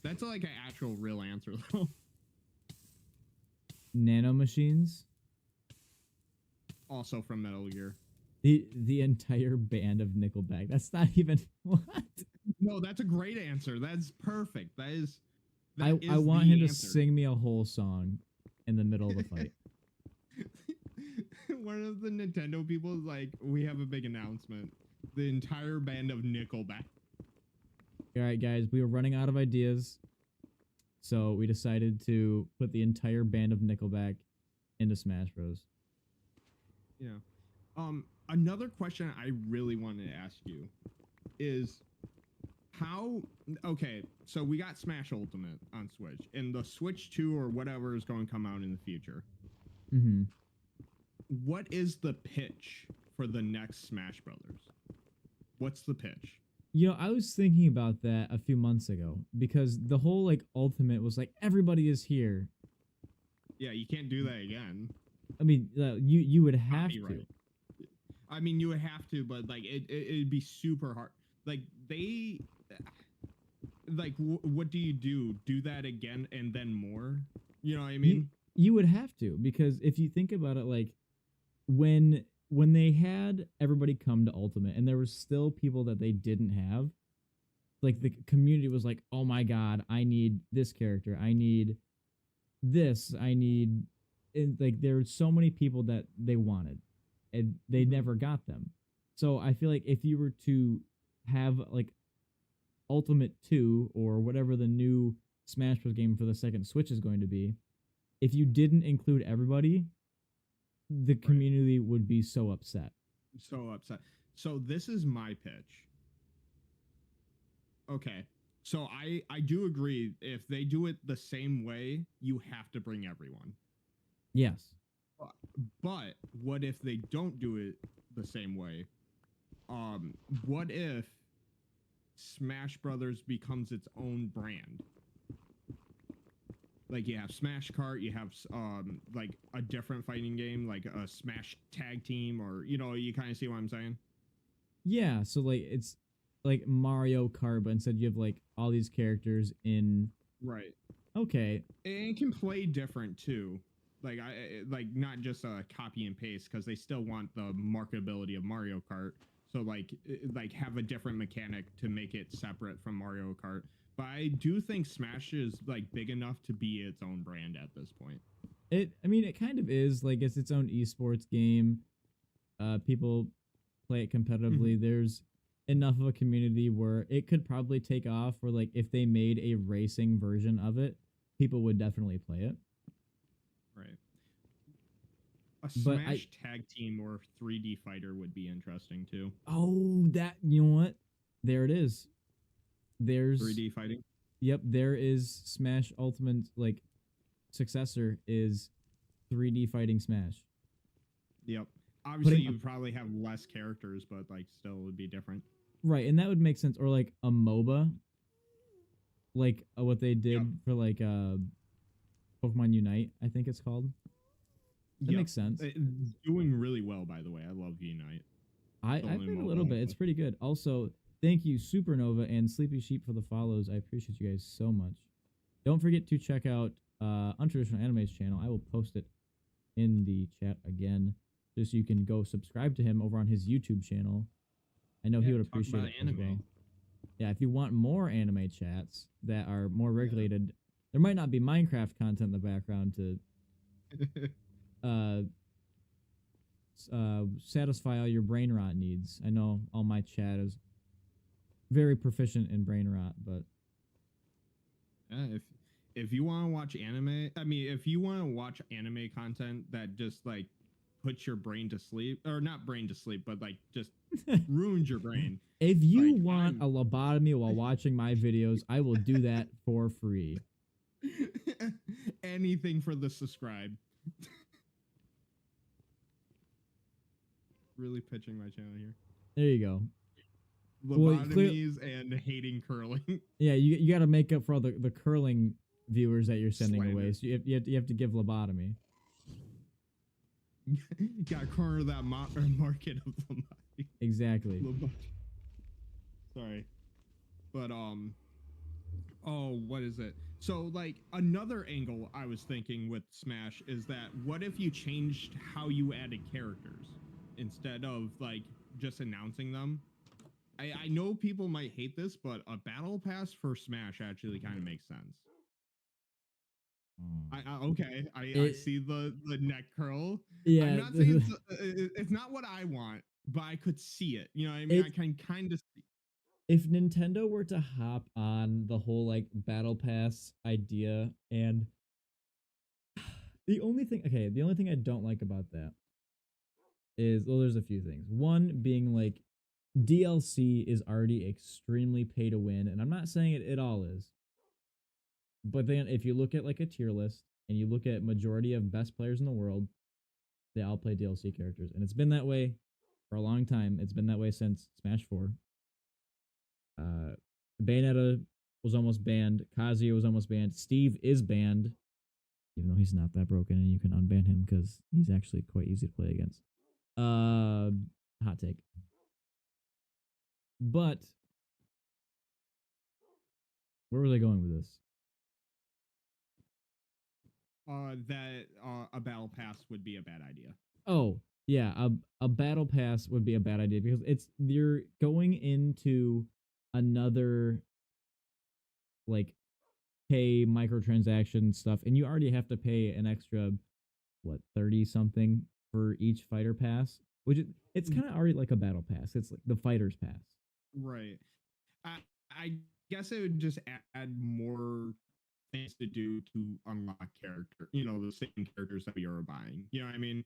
that's like an actual real answer though. Nanomachines. Also from Metal Gear. The entire band of Nickelback. That's not even what. No, that's a great answer. That's perfect. That is I want him to sing me a whole song in the middle of the fight. One of the Nintendo people is like, "We have a big announcement. The entire band of Nickelback." All right, guys, we were running out of ideas, so we decided to put the entire band of Nickelback into Smash Bros. Yeah. Another question I really wanted to ask you is how. Okay, so we got Smash Ultimate on Switch, and the Switch 2 or whatever is going to come out in the future. Mm-hmm. What is the pitch for the next Smash Brothers? What's the pitch? You know, I was thinking about that a few months ago because the whole like Ultimate was like everybody is here. Yeah, you can't do that again. I mean, you would have to. I mean, you would have to, but like it'd be super hard. Like they, like what do you do? Do that again and then more? You know what I mean? You would have to, because if you think about it, like when they had everybody come to Ultimate and there was still people that they didn't have, like the community was like, oh my god, I need this character, I need this, I need, and like there were so many people that they wanted and they never got them. So I feel like if you were to have like Ultimate 2 or whatever the new Smash Bros game for the second Switch is going to be, if you didn't include everybody, the community would be so upset. So upset. So this is my pitch. Okay. So I do agree, if they do it the same way, you have to bring everyone. Yes. But what if they don't do it the same way? What if Smash Brothers becomes its own brand? Like you have Smash Kart, you have like a different fighting game, like a Smash Tag Team, or you know, you kind of see what I'm saying? Yeah, so like it's like Mario Kart, but instead you have like all these characters in. Right. Okay. And it can play different too. Like like not just a copy and paste, because they still want the marketability of Mario Kart. So like have a different mechanic to make it separate from Mario Kart. But I do think Smash is like big enough to be its own brand at this point. I mean, it kind of is. Like it's its own esports game. People play it competitively. There's enough of a community where it could probably take off. Where like if they made a racing version of it, people would definitely play it. Right. A Smash tag team or 3D fighter would be interesting too. Oh, that, you know what? There it is. There's 3D fighting. Yep, there is Smash Ultimate, like successor is 3D fighting Smash. Yep. Obviously, you would probably have less characters, but like still would be different. Right, and that would make sense. Or like a MOBA, like what they did for like Pokemon Unite, I think it's called. That Yep. makes sense. It's doing really well, by the way. I love Unite. I played a little bit. It's pretty good. Also, thank you, Supernova and Sleepy Sheep, for the follows. I appreciate you guys so much. Don't forget to check out Untraditional Anime's channel. I will post it in the chat again, just so you can go subscribe to him over on his YouTube channel. I know he would appreciate it as well. Yeah, if you want more anime chats that are more regulated, there might not be Minecraft content in the background to satisfy all your brain rot needs. I know all my chat is very proficient in brain rot, but if you want to watch anime, I mean, if you want to watch anime content that just like puts your brain to sleep, or not brain to sleep, but like just ruins your brain. If you want a lobotomy while watching my videos, I will do that for free. Anything for the subscribe. Really pitching my channel here. There you go. Lobotomies and hating curling. Yeah, you got to make up for all the curling viewers that you're sending away. So you have to give lobotomy. Got to corner that market of lobotomy. Exactly. Sorry, but oh, what is it? So like another angle I was thinking with Smash is that what if you changed how you added characters instead of like just announcing them? I know people might hate this, but a battle pass for Smash actually kind of makes sense. I see the neck curl. Yeah, I'm not saying it's not what I want, but I could see it. You know what I mean? I can kind of see. If Nintendo were to hop on the whole like battle pass idea, and the only thing I don't like about that is, well, there's a few things. One being like DLC is already extremely pay to win, and I'm not saying it all is. But then if you look at like a tier list and you look at majority of best players in the world, they all play DLC characters. And it's been that way for a long time. It's been that way since Smash 4. Bayonetta was almost banned. Kazuya was almost banned. Steve is banned, even though he's not that broken and you can unban him because he's actually quite easy to play against. Hot take. But where was I going with this? That a battle pass would be a bad idea. Oh, yeah, a battle pass would be a bad idea because you're going into another like pay microtransaction stuff, and you already have to pay an extra 30 something for each fighter pass, which it's kind of already like a battle pass. It's like the fighter's pass. Right. I guess it would just add more things to do to unlock character, the same characters that you're buying. You know what I mean?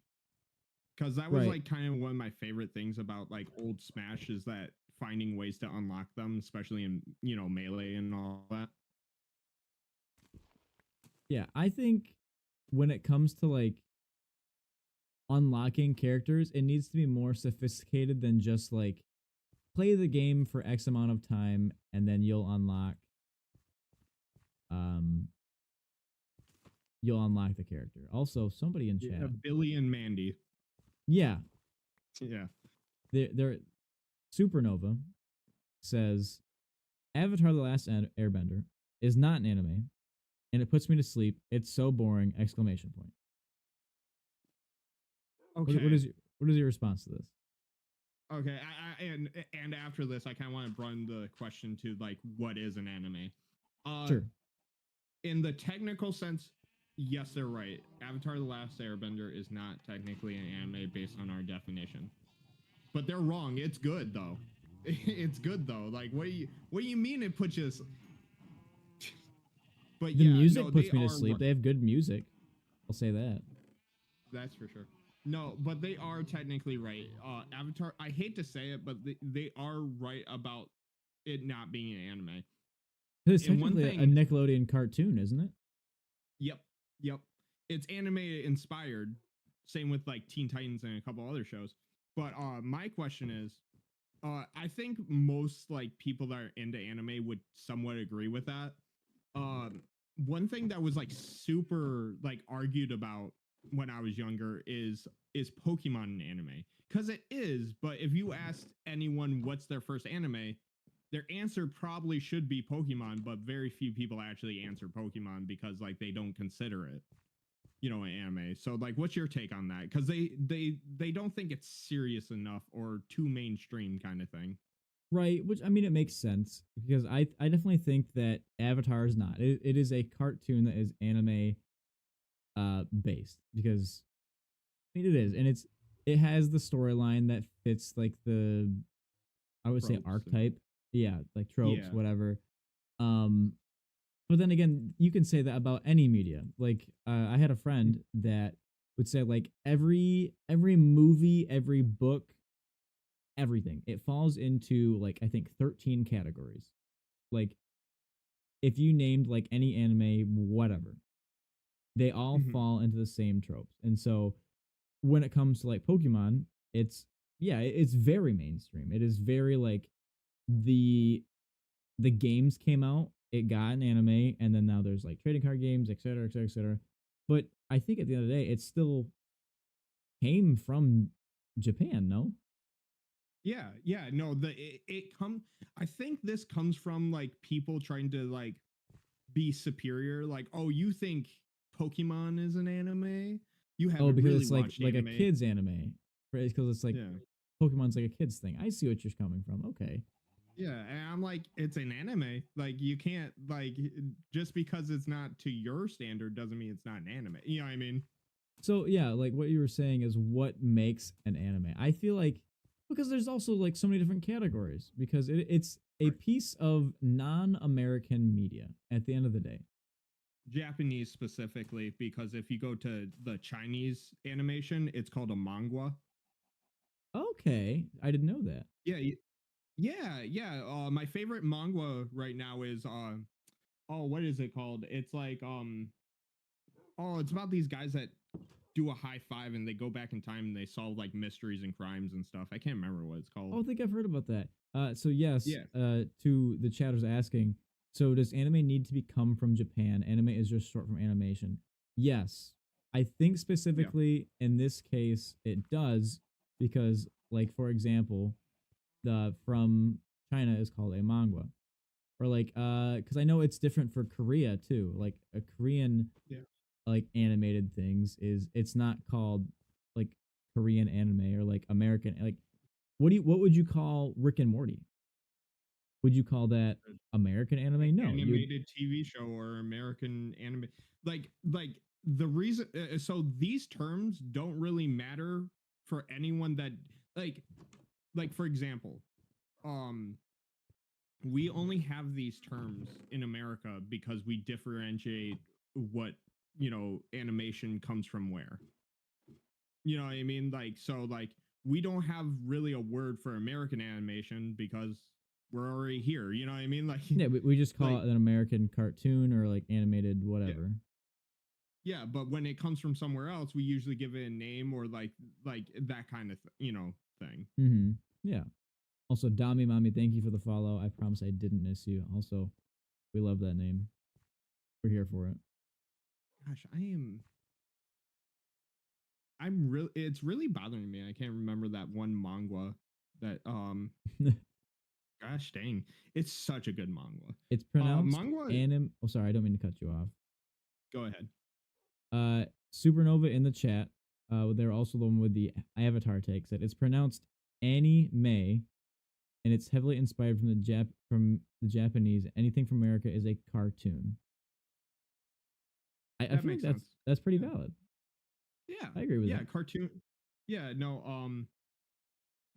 Because that was like kind of one of my favorite things about like old Smash is that finding ways to unlock them, especially in Melee and all that. Yeah, I think when it comes to like unlocking characters, it needs to be more sophisticated than just like play the game for X amount of time and then you'll unlock the character. Also, somebody in chat, Billy and Mandy. Yeah. They're Supernova says Avatar: The Last Airbender is not an anime, and it puts me to sleep. It's so boring! ! Okay. What is your response to this? Okay, and after this, I kind of want to broaden the question to like, what is an anime? Sure. In the technical sense, yes, they're right. Avatar: The Last Airbender is not technically an anime based on our definition, but they're wrong. It's good though. It's good though. Like, what do you mean it puts you? But the music puts me to sleep. They have good music. I'll say that. That's for sure. No, but they are technically right. Avatar, I hate to say it, but they are right about it not being an anime. It's technically a Nickelodeon cartoon, isn't it? Yep. It's anime inspired. Same with like Teen Titans and a couple other shows. But my question is, I think most like people that are into anime would somewhat agree with that. one thing that was like super like argued about when I was younger is Pokemon in anime, because it is. But if you asked anyone what's their first anime, their answer probably should be Pokemon, but very few people actually answer Pokemon because like they don't consider it, you know, an anime. So like, what's your take on that? Because they don't think it's serious enough or too mainstream kind of thing. Right, which I mean it makes sense because I definitely think that Avatar is not. It is a cartoon that is anime based because I mean it is, and it has the storyline that fits like the, I would say, Tropes archetype. Yeah, like tropes, yeah. whatever. Um but then again, you can say that about any media. Like I had a friend that would say like every movie, every book, everything. It falls into like I think 13 categories. Like if you named like any anime, whatever, they all Mhm. fall into the same tropes. And so when it comes to like Pokemon, it's yeah, it's very mainstream. It is very like the the games came out, it got an anime, and then now there's like trading card games, et cetera, et cetera, et cetera. But I think at the end of the day, it still came from Japan, no? Yeah, yeah, no, it come. I think this comes from like people trying to like be superior. Like, oh, you think Pokemon is an anime? You Oh, haven't because really it's watched like a anime. kids anime, right? Because it's like Yeah, Pokemon's like a kids thing. I see what you're coming from. Okay. yeah, and I'm like, it's an anime. Like, you can't like just because it's not to your standard doesn't mean it's not an anime. You know what I mean? So yeah, like what you were saying is what makes an anime. I feel like because there's also like so many different categories because it's a Right. piece of non-American media at the end of the day. Japanese specifically, because if you go to the Chinese animation, it's called a manga. Okay, I didn't know that. Yeah, yeah, yeah. My favorite manga right now is oh, what is it called? It's like oh, it's about these guys that do a high five and they go back in time and they solve like mysteries and crimes and stuff. I can't remember what it's called. Oh, I think I've heard about that. So yes, Yeah, to the chatters asking, so does anime need to become from Japan? Anime is just short from animation. Yes, I think yeah, specifically in this case it does because, like for example, the from China is called a manga, or like because I know it's different for Korea too. Like a Korean yeah. like animated things is it's not called like Korean anime or like American like what would you call Rick and Morty? Would you call that American anime? No, you Animated TV show or American anime. Like the reason. So these terms don't really matter for anyone that like for example, um, we only have these terms in America because we differentiate what, you know, animation comes from where. You know what I mean? Like, so like we don't have really a word for American animation because we're already here. You know what I mean? Like, yeah, we just call like it an American cartoon or like animated yeah, whatever. yeah. But when it comes from somewhere else, we usually give it a name or like that kind of you know thing. Mm-hmm. Yeah. Also, Dami Mommy, thank you for the follow. I promise I didn't miss you. Also, we love that name. We're here for Gosh, I'm really it's really bothering me. I can't remember that one manga that it. gosh dang, it's such a good manga. It's pronounced Manga. anim. Oh, sorry, I don't mean to cut you off. Go ahead. Supernova in the chat. They're also the one with the Avatar take said it's pronounced anime, and it's heavily inspired from the Japanese. Anything from America is a cartoon. I That feel like makes sense. that's pretty Yeah. valid. Yeah. I agree with Yeah. that. Cartoon. Yeah. No.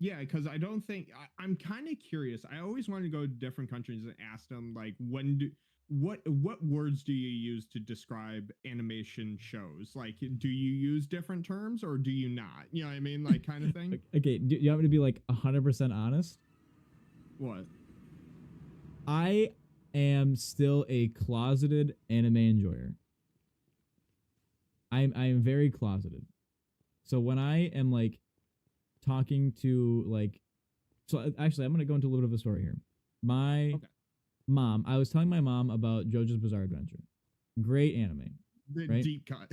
Yeah, because I don't think I'm kind of curious. I always want to go to different countries and ask them like, when do what words do you use to describe animation shows? Like, do you use different terms or do you not? You know what I mean? Like, kind of thing. Okay, do you want me to be like 100% honest? What? I am still a closeted anime enjoyer. I am very closeted. So when I am like talking to like, so actually I'm gonna go into a little bit of a story here. My Okay. mom, I was telling my mom about JoJo's Bizarre Adventure great anime. The Right? deep cut.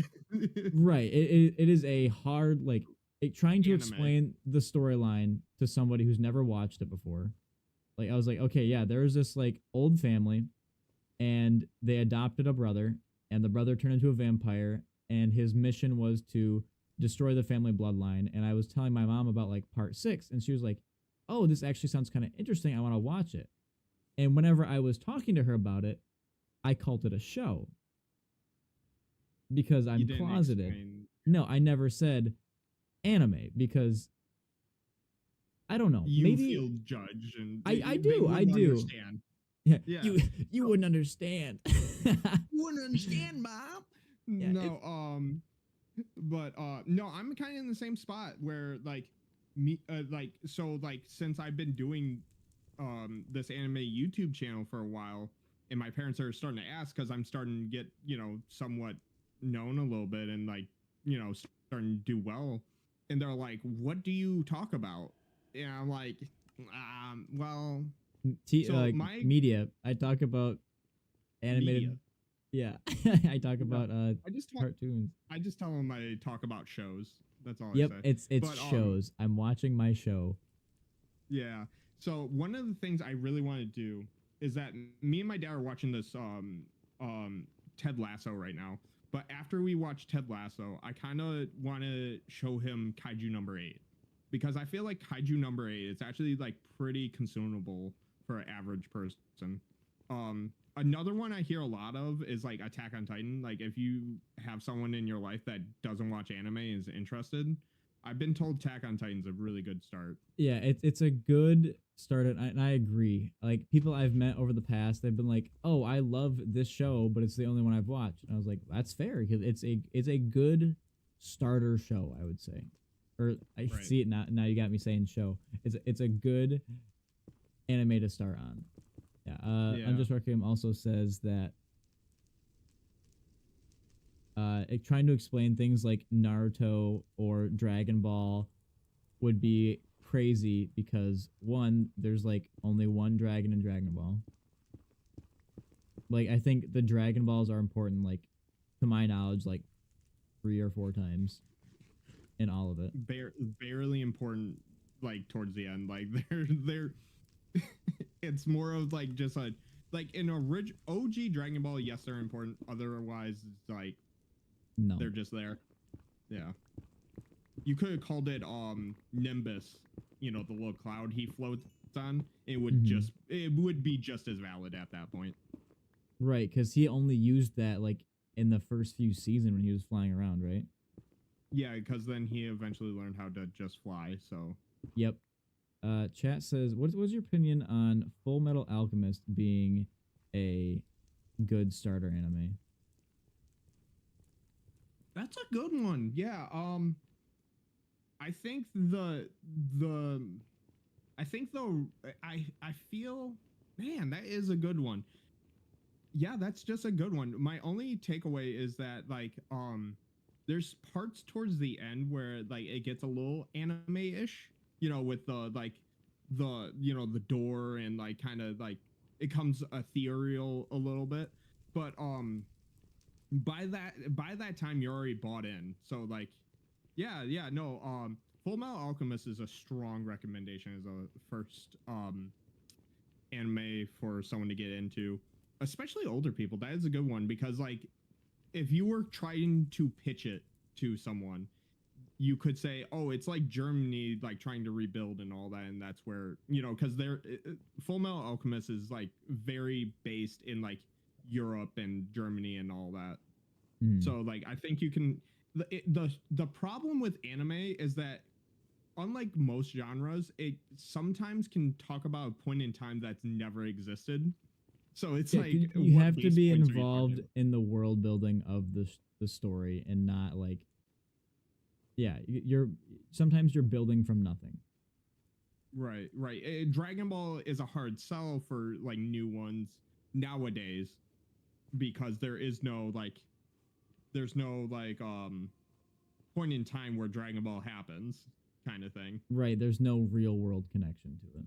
Right. It is a hard, like, trying to Anime. explain the storyline to somebody who's never watched it before. Like, I was like, okay, yeah, there was this, like, old family, and they adopted a brother, and the brother turned into a vampire, and his mission was to destroy the family bloodline. And I was telling my mom about, like, part 6, and she was like, oh, this actually sounds kind of interesting. I want to watch it. And whenever I was talking to her about it, I called it a show because I'm closeted. No, I never said anime because I don't know. You maybe feel judged, and I they do. I wouldn't do. understand. Yeah. Yeah. You wouldn't understand. You wouldn't understand, Mom. Yeah, No, but no, I'm kind of in the same spot where like me, like since I've been doing this anime YouTube channel for a while, and my parents are starting to ask because I'm starting to get, somewhat known a little bit, and like, starting to do well, and they're like, what do you talk about? And I'm like, well, so like my media. I talk about animated. media. Yeah, I talk about cartoons. I just tell them I talk about shows. That's all Yep, I say. it's But, shows. I'm watching my show. Yeah. So one of the things I really want to do is that me and my dad are watching this Ted Lasso right now. But after we watch Ted Lasso, I kind of want to show him Kaiju number 8, because I feel like Kaiju number 8 is actually like pretty consumable for an average person. Another one I hear a lot of is like Attack on Titan. Like if you have someone in your life that doesn't watch anime and is interested, I've been told Attack on Titan's a really good start. Yeah, it's a good start, and I agree. Like people I've met over the past, they've been like, "Oh, I love this show, but it's the only one I've watched." And I was like, "That's fair because it's a good starter show, I would say." Or I Right. see it now. Now you got me saying show. It's a good anime to start on. Yeah. Yeah. Unjust Requiem also says that trying to explain things like Naruto or Dragon Ball would be crazy because one, there's like only one dragon in Dragon Ball. Like I think the Dragon Balls are important, like to my knowledge, like 3 or 4 times in all of it. Barely important, like towards the end. Like they're it's more of like just a like in OG Dragon Ball. Yes, they're important. Otherwise, it's like no, they're just there. Yeah, you could have called it Nimbus. The little cloud he floats on. It would be just as valid at that point. Right, because he only used that like in the first few seasons when he was flying around, right? Yeah, because then he eventually learned how to just fly. So. Yep. Chat says, what's your opinion on Full Metal Alchemist being a good starter anime? That's a good one. Yeah. I think I feel, man, that is a good one. Yeah, that's just a good one. My only takeaway is that like there's parts towards the end where like it gets a little anime-ish, with the like the door, and like kind of like it comes ethereal a little bit. But by that time you're already bought in. So like yeah, no, Full Metal Alchemist is a strong recommendation as a first anime for someone to get into, especially older people. That is a good one, because like if you were trying to pitch it to someone, you could say, oh, it's like Germany like trying to rebuild and all that, and that's where, because Full Metal Alchemist is like very based in like Europe and Germany and all that. So like I think you can the problem with anime is that unlike most genres, it sometimes can talk about a point in time that's never existed. So it's like you have to be involved in the world building of the story, and not like, yeah, sometimes you're building from nothing. Right. Dragon Ball is a hard sell for like new ones nowadays, because there's no point in time where Dragon Ball happens, kind of thing. Right. There's no real world connection to it.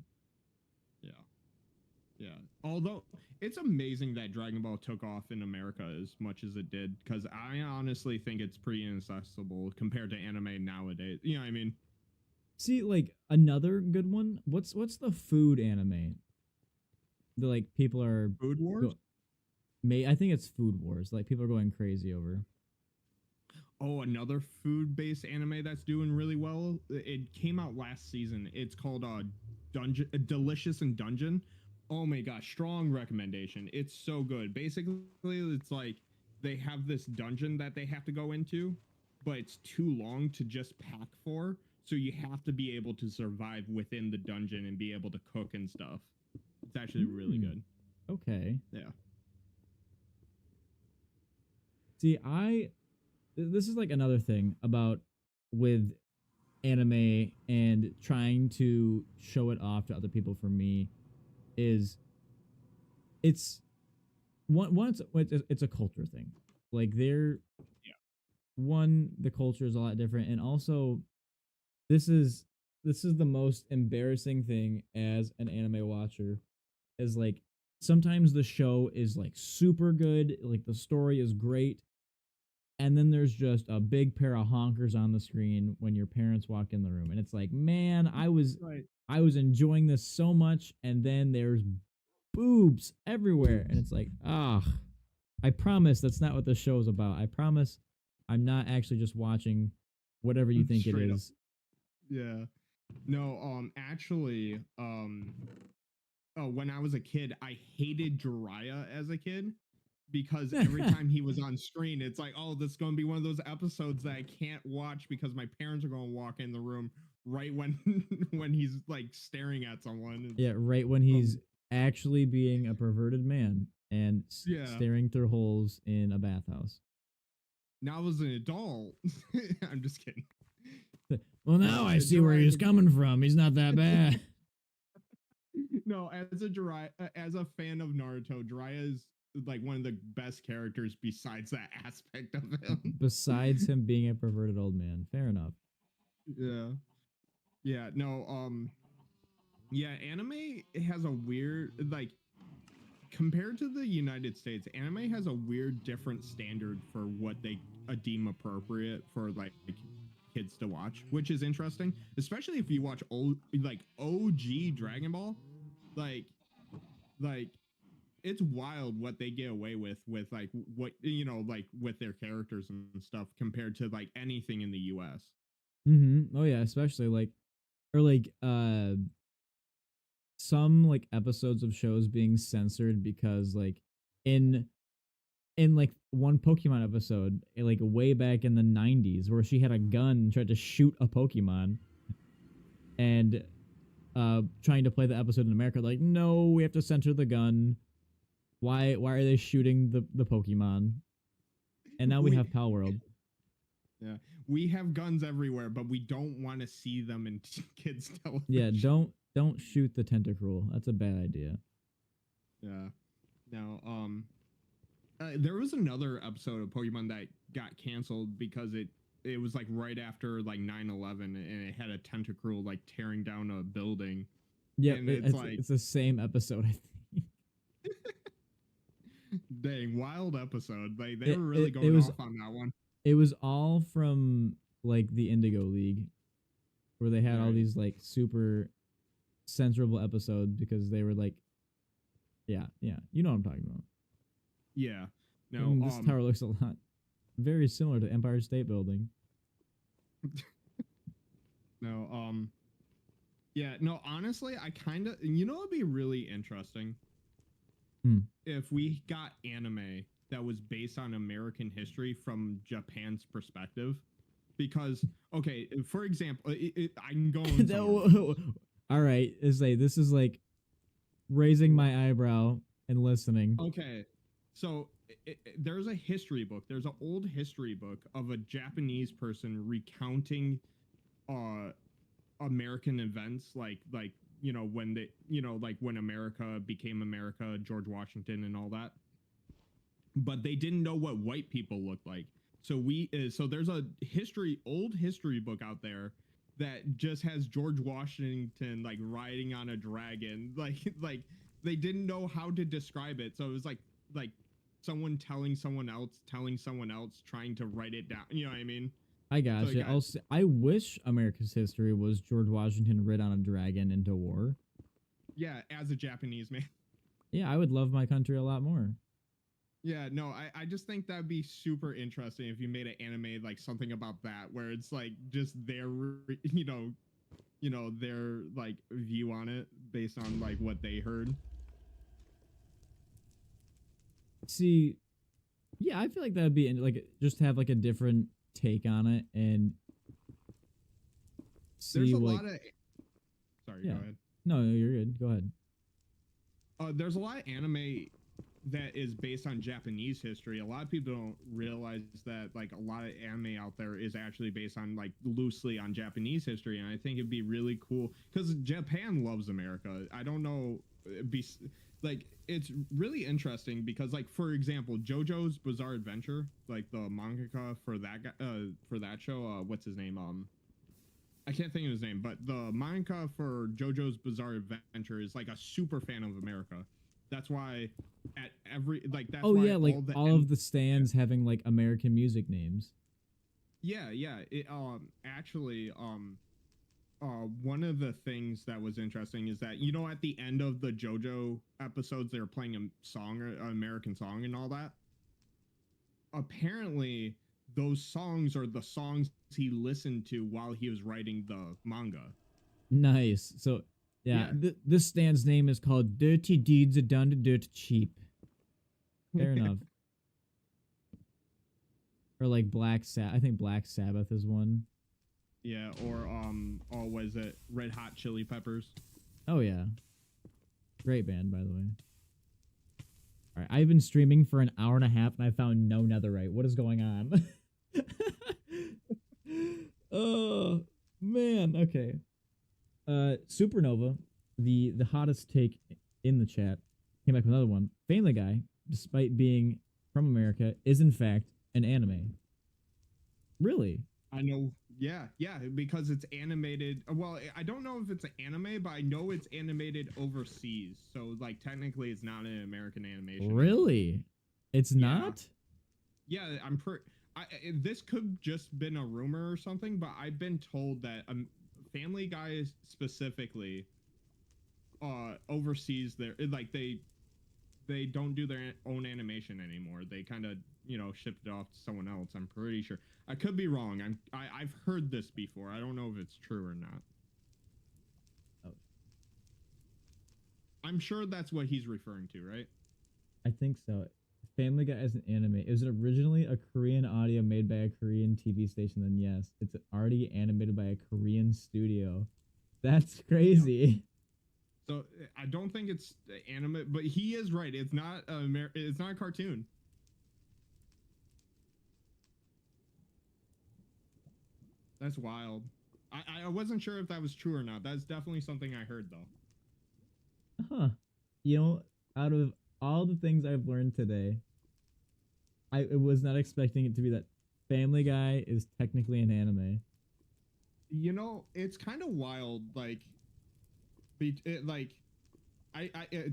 Yeah. All although it's amazing that Dragon Ball took off in America as much as it did, because I honestly think it's pretty inaccessible compared to anime nowadays. You know what I mean? See, like another good one. What's the food anime? The like people are Food Wars. I think it's Food Wars. Like people are going crazy over. Oh, another food-based anime that's doing really well. It came out last season. It's called Dungeon Delicious in Dungeon. Oh my gosh, strong recommendation. It's so good. Basically, it's like they have this dungeon that they have to go into, but it's too long to just pack for. So you have to be able to survive within the dungeon and be able to cook and stuff. It's actually really good. Okay. Yeah. See, this is like another thing about with anime and trying to show it off to other people for me is it's it's a culture thing. Like the culture is a lot different, and also this is the most embarrassing thing as an anime watcher is like sometimes the show is like super good, like the story is great, and then there's just a big pair of honkers on the screen when your parents walk in the room, and it's like, man, I was enjoying this so much, and then there's boobs everywhere, and it's like, I promise that's not what the show is about. I promise I'm not actually just watching whatever you think it is. Yeah. No, actually, when I was a kid, I hated Jiraiya as a kid because every time he was on screen, it's like, oh, this is going to be one of those episodes that I can't watch because my parents are going to walk in the room right when when he's like staring at someone. Yeah, right when he's actually being a perverted man and staring through holes in a bathhouse. Now as an adult, I'm just kidding. Well, now I see where he's coming from. He's not that bad. No, as a fan of Naruto, Jiraiya is like one of the best characters besides that aspect of him. Besides him being a perverted old man. Fair enough. Yeah. Yeah, no, yeah, anime has a weird, like, compared to the United States, anime has a weird different standard for what they deem appropriate for like kids to watch, which is interesting, especially if you watch OG Dragon Ball. Like it's wild what they get away with like what, you know, like with their characters and stuff compared to like anything in the US. Oh yeah, especially like some like episodes of shows being censored because like in like one Pokemon episode, like way back in the 90s, where she had a gun and tried to shoot a Pokemon, and trying to play the episode in America, like, no, we have to censor the gun. Why are they shooting the Pokemon? And now we have Pal World. Yeah, we have guns everywhere, but we don't want to see them in kids' television. Yeah, don't shoot the Tentacruel. That's a bad idea. Yeah. Now, there was another episode of Pokemon that got canceled because it was like right after like 9/11, and it had a Tentacruel like tearing down a building. Yeah, it's the same episode, I think. Dang, wild episode. Like they were really going off on that one. It was all from like the Indigo League, where they had all these like super censorable episodes because they were like, yeah, you know what I'm talking about. Yeah. No, this tower looks a lot very similar to Empire State Building. No, yeah, no, honestly, I kind of, you know, it'd be really interesting if we got anime that was based on American history from Japan's perspective. Because, okay, for example, I'm going all right, this is like raising my eyebrow and listening. Okay, so there's a history book. There's an old history book of a Japanese person recounting American events, like you know, when they, you know, like when America became America, George Washington and all that. But they didn't know what white people looked like. So so there's a old history book out there that just has George Washington like riding on a dragon, like they didn't know how to describe it, so it was like someone telling someone else trying to write it down. You know what I mean? I So it gotcha. got, I wish America's history was George Washington rid on a dragon into war. yeah, as a Japanese man. Yeah, I would love my country a lot more. Yeah, no, I just think that'd be super interesting if you made an anime like something about that, where it's like just their, their like view on it based on like what they heard. See, yeah, I feel like that'd be like just have like a different take on it and There's see a like lot of, sorry, yeah. go ahead. No, you're good. Go ahead. There's a lot of anime that is based on Japanese history. A lot of people don't realize that like a lot of anime out there is actually based on like loosely on Japanese history, and I think it'd be really cool because Japan loves America. I don't know, like it's really interesting because like for example, JoJo's Bizarre Adventure, like the mangaka for that guy, for that show, what's his name? I can't think of his name, but the manga for JoJo's Bizarre Adventure is like a super fan of America. That's why at every like that's Oh why yeah, like all of the stands having like American music names. yeah. It actually one of the things that was interesting is that at the end of the JoJo episodes they were playing a song, an American song and all that. Apparently those songs are the songs he listened to while he was writing the manga. Nice. So yeah, this stand's name is called Dirty Deeds Are Done to Dirt Cheap. Fair enough. Or like Black Sabbath. I think Black Sabbath is one. Yeah, or was it Red Hot Chili Peppers? Oh yeah. Great band, by the way. All right, I've been streaming for an hour and a half and I found no netherite. What is going on? Oh man. Okay. Supernova, the hottest take in the chat, came back with another one. Family Guy, despite being from America, is in fact an anime. Really? I know. Yeah, because it's animated. Well, I don't know if it's an anime, but I know it's animated overseas. So, like, technically, it's not an American animation. Really? It's not? Yeah, I'm pretty. This could just been a rumor or something, but I've been told that Family Guy specifically, overseas, they don't do their own animation anymore. They kind of shipped it off to someone else. I'm pretty sure. I could be wrong. I've heard this before. I don't know if it's true or not. Oh. I'm sure that's what he's referring to, right? I think so. Family Guy as an anime. Is it originally a Korean audio made by a Korean TV station? Then yes, it's already animated by a Korean studio. That's crazy. So I don't think it's anime, but he is right. It's not it's not a cartoon. That's wild. I wasn't sure if that was true or not. That's definitely something I heard though. Huh. Out of all the things I've learned today, I was not expecting it to be that Family Guy is technically an anime. It's kind of wild. Like,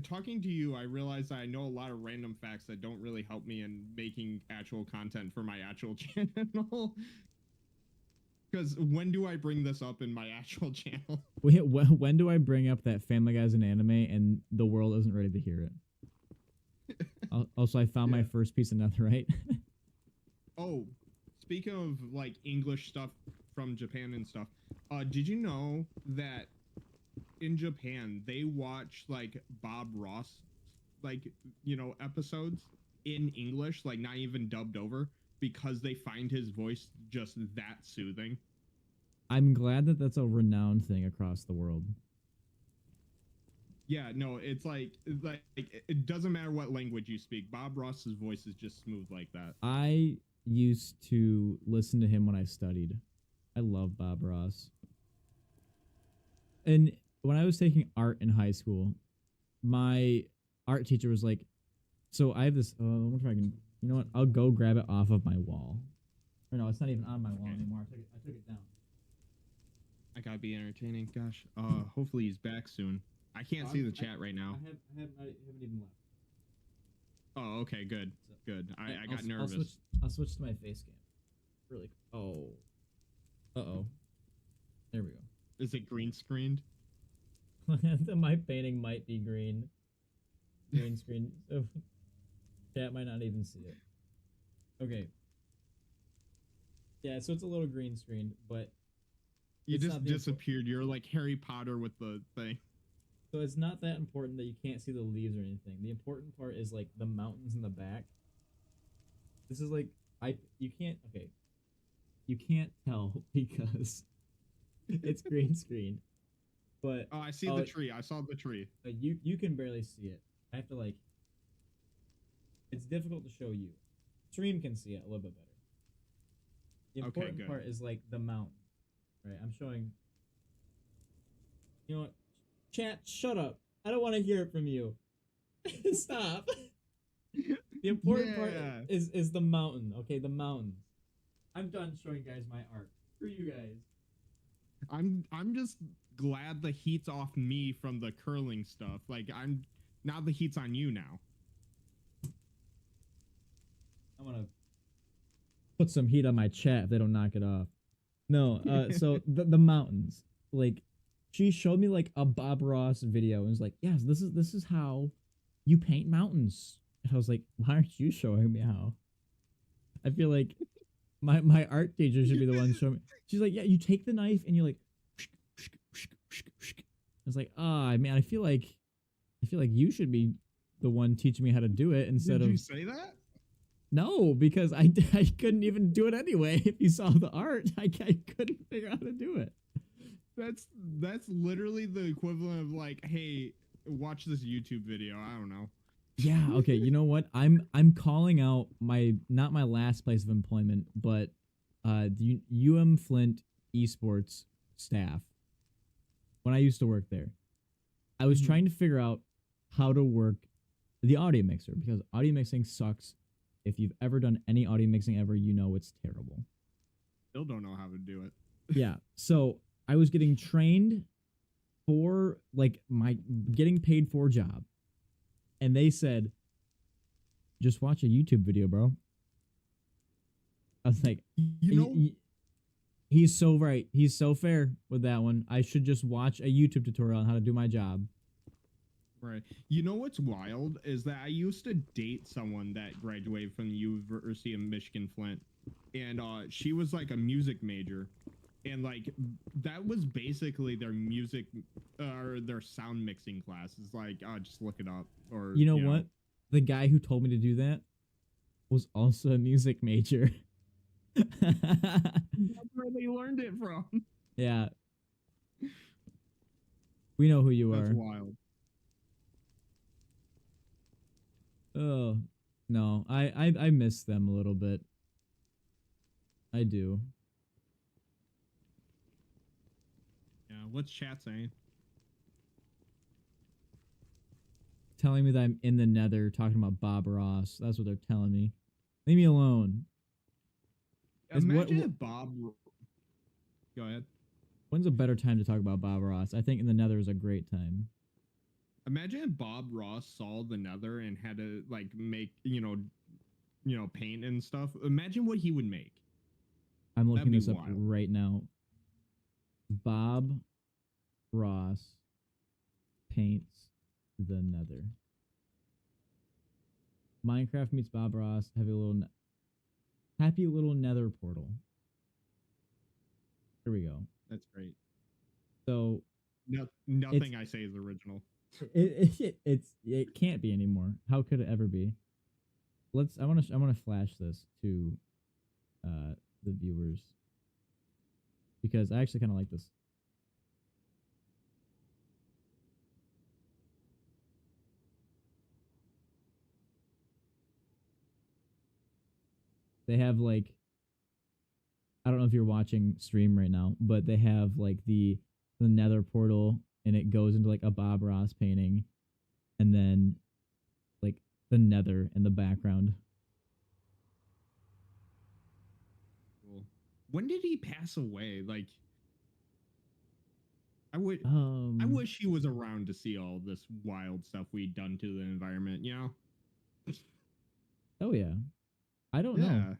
talking to you, I realized I know a lot of random facts that don't really help me in making actual content for my actual channel. Because when do I bring this up in my actual channel? When do I bring up that Family Guy is an anime and the world isn't ready to hear it? Also, I found my first piece of netherite. Oh, speaking of like English stuff from Japan and stuff, did you know that in Japan they watch like Bob Ross, like episodes in English, like not even dubbed over, because they find his voice just that soothing? I'm glad that that's a renowned thing across the world. Yeah, no, it's like it doesn't matter what language you speak. Bob Ross's voice is just smooth like that. I used to listen to him when I studied. I love Bob Ross. And when I was taking art in high school, my art teacher was like, so I have this, I wonder if I can, you know what? I'll go grab it off of my wall. Or no, it's not even on my wall anymore. I took it down. I gotta be entertaining. Gosh, hopefully he's back soon. I can't see the chat right now. I have Oh, okay, good, So, good. yeah, I got nervous. I'll switch to my face cam. Really. Oh. Uh-oh. There we go. Is it green screened? My painting might be green. Green screen. So chat might not even see it. Okay. Yeah, so it's a little green screen, but You just disappeared. You're like Harry Potter with the thing. So it's not that important that you can't see the leaves or anything. The important part is like the mountains in the back. This is like you can't tell because it's green screen. But oh, I see the tree. I saw the tree. You can barely see it. I have to like. It's difficult to show you. Stream can see it a little bit better. The important part is like the mountain, right? I'm showing. You know what? Chat, shut up. I don't want to hear it from you. Stop. The important part is the mountain. Okay, the mountains. I'm done showing guys my art. Screw you guys. I'm just glad the heat's off me from the curling stuff. Like now the heat's on you now. I'm gonna put some heat on my chat if they don't knock it off. No, so the mountains. Like she showed me like a Bob Ross video and was like, yes, this is how you paint mountains. And I was like, why aren't you showing me how? I feel like my art teacher should be the one showing me. She's like, yeah, you take the knife and you're like, I was like, man, I feel like you should be the one teaching me how to do it instead of. Did you say that? No, because I couldn't even do it anyway. If you saw the art, I couldn't figure out how to do it. That's literally the equivalent of like, hey, watch this YouTube video. I don't know. Yeah. Okay. You know what? I'm calling out not my last place of employment, but the Flint esports staff. When I used to work there, I was trying to figure out how to work the audio mixer because audio mixing sucks. If you've ever done any audio mixing ever, you know it's terrible. Still don't know how to do it. Yeah. So I was getting trained for like my getting paid for a job. And they said, just watch a YouTube video, bro. I was like, he's so right. He's so fair with that one. I should just watch a YouTube tutorial on how to do my job. Right. You know what's wild is that I used to date someone that graduated from the University of Michigan Flint, and she was like a music major, and like that was basically their music or their sound mixing class. It's like, just look it up. Or you know what? The guy who told me to do that was also a music major. That's where they learned it from. Yeah. We know who you are. That's wild. Oh, no. I miss them a little bit. I do. Yeah, what's chat saying? Telling me that I'm in the nether talking about Bob Ross. That's what they're telling me. Leave me alone. Imagine if Bob... Go ahead. When's a better time to talk about Bob Ross? I think in the nether is a great time. Imagine if Bob Ross saw the nether and had to like make, paint and stuff. Imagine what he would make. I'm looking this up right now. Bob Ross paints the nether. Minecraft meets Bob Ross. Happy little nether portal. Here we go. That's great. So nothing I say is original. It can't be anymore. How could it ever be? I want to flash this to the viewers because I actually kind of like this. They have like, I don't know if you're watching stream right now, but they have like the nether portal and it goes into like a Bob Ross painting and then like the nether in the background. Cool. When did he pass away? Like, I wish he was around to see all this wild stuff we'd done to the environment, you know? Oh yeah. I don't know. Yeah.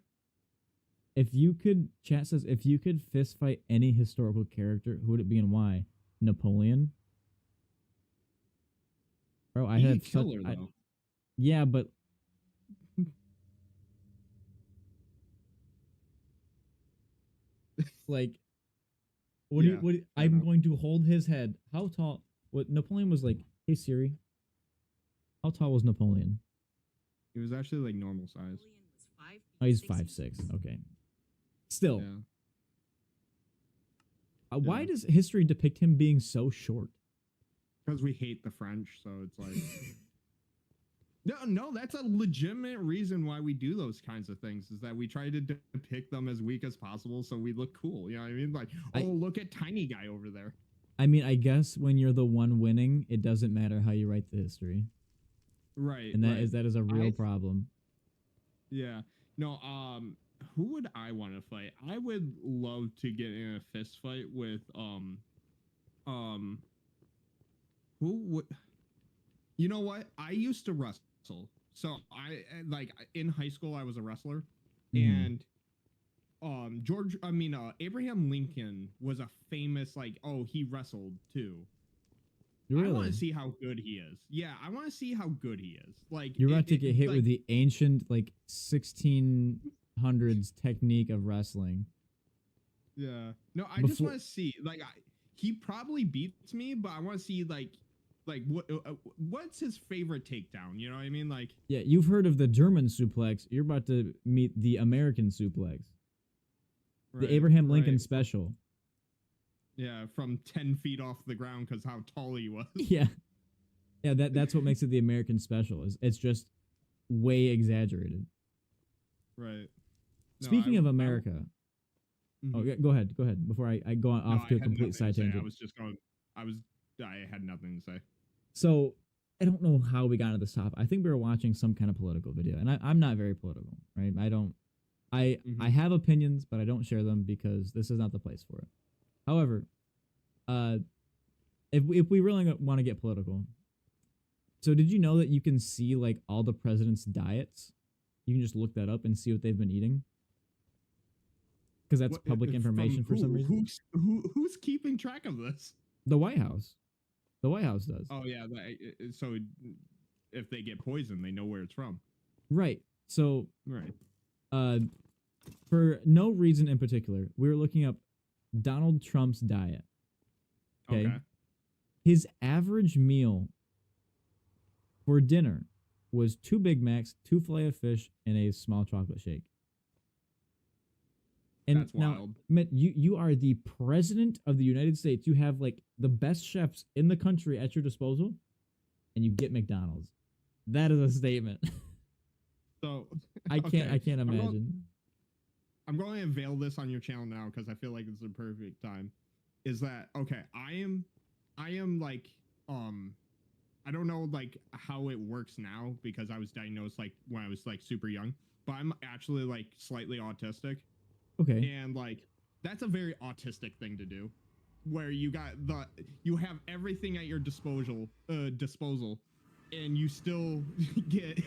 If you could, chat says, if you could fist fight any historical character, who would it be and why? Napoleon? Bro, I He had could such kill her though. yeah, but like Yeah. I I'm know. going to hold his head. How tall? What Napoleon was like, hey Siri, how tall was Napoleon? He was actually like normal size. Oh, he's 5'6". Okay. Still, Yeah. why Yeah. does history depict him being so short? Because we hate the French, so it's like no, that's a legitimate reason why we do those kinds of things, is that we try to depict them as weak as possible so we look cool. You know what I mean? Like, oh, look at tiny guy over there. I mean, I guess when you're the one winning, it doesn't matter how you write the history. Right. And right. that is a real problem. Yeah. No, who would I want to fight? I would love to get in a fist fight with who would, you know what? I used to wrestle. So I, like, in high school I was a wrestler, and Abraham Lincoln was a famous, like, oh, he wrestled too. Really? I want to see how good he is. Yeah, I want to see how good he is. Like, you're about to get hit with the ancient, like, 1600s technique of wrestling. Yeah. No, I just want to see, like, he probably beats me, but I want to see, like what's his favorite takedown? You know what I mean? Like, yeah, you've heard of the German suplex. You're about to meet the American suplex, the Abraham Lincoln special. Yeah, from 10 feet off the ground because how tall he was. Yeah, yeah. That's what makes it the American special. Is it's just way exaggerated. Right. Speaking of America, oh yeah, go ahead before I go off to a complete side tangent. I had nothing to say. So I don't know how we got to this topic. I think we were watching some kind of political video, and I'm not very political, right? I have opinions, but I don't share them because this is not the place for it. However, if we really want to get political, so did you know that you can see, like, all the presidents' diets? You can just look that up and see what they've been eating, because that's public information for some reason. Who's keeping track of this? The White House. The White House does. Oh yeah, so if they get poisoned, they know where it's from. Right. So right. For no reason in particular, we were looking up Donald Trump's diet. Okay. His average meal for dinner was 2 Big Macs, 2 filet of fish, and a small chocolate shake. And that's wild. Now, you are the president of the United States. You have, like, the best chefs in the country at your disposal, and you get McDonald's. That is a statement. So I can't imagine. I'm going to unveil this on your channel now because I feel like it's the perfect time. Is that okay? I am like, I don't know, like, how it works now because I was diagnosed, like, when I was, like, super young, but I'm actually, like, slightly autistic. Okay. And, like, that's a very autistic thing to do, where you have everything at your disposal, and you still get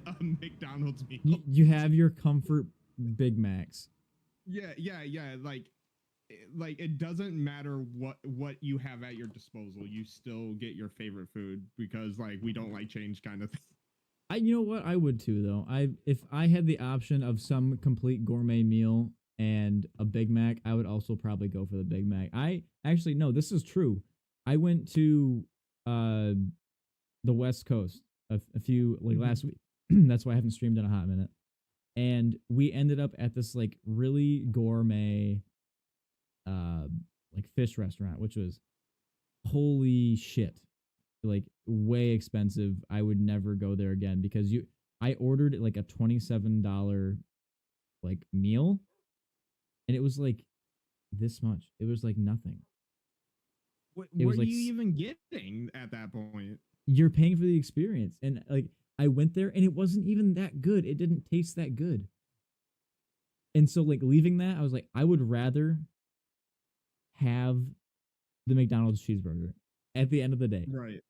a McDonald's meal. You have your comfort Big Macs. Yeah. Like, it doesn't matter what you have at your disposal, you still get your favorite food because, like, we don't like change kind of thing. You know what? I would too, though. If I had the option of some complete gourmet meal and a Big Mac, I would also probably go for the Big Mac. No, this is true. I went to the West Coast a few, like, last week. That's why I haven't streamed in a hot minute. And we ended up at this, like, really gourmet like, fish restaurant, which was holy shit, like, way expensive. I would never go there again because I ordered, like, a $27 like meal, and it was like this much. It was like nothing. What were you even getting at that point? You're paying for the experience, and, like, I went there and it wasn't even that good. It didn't taste that good. And so, like, leaving that, I was like, I would rather have the McDonald's cheeseburger at the end of the day. Right.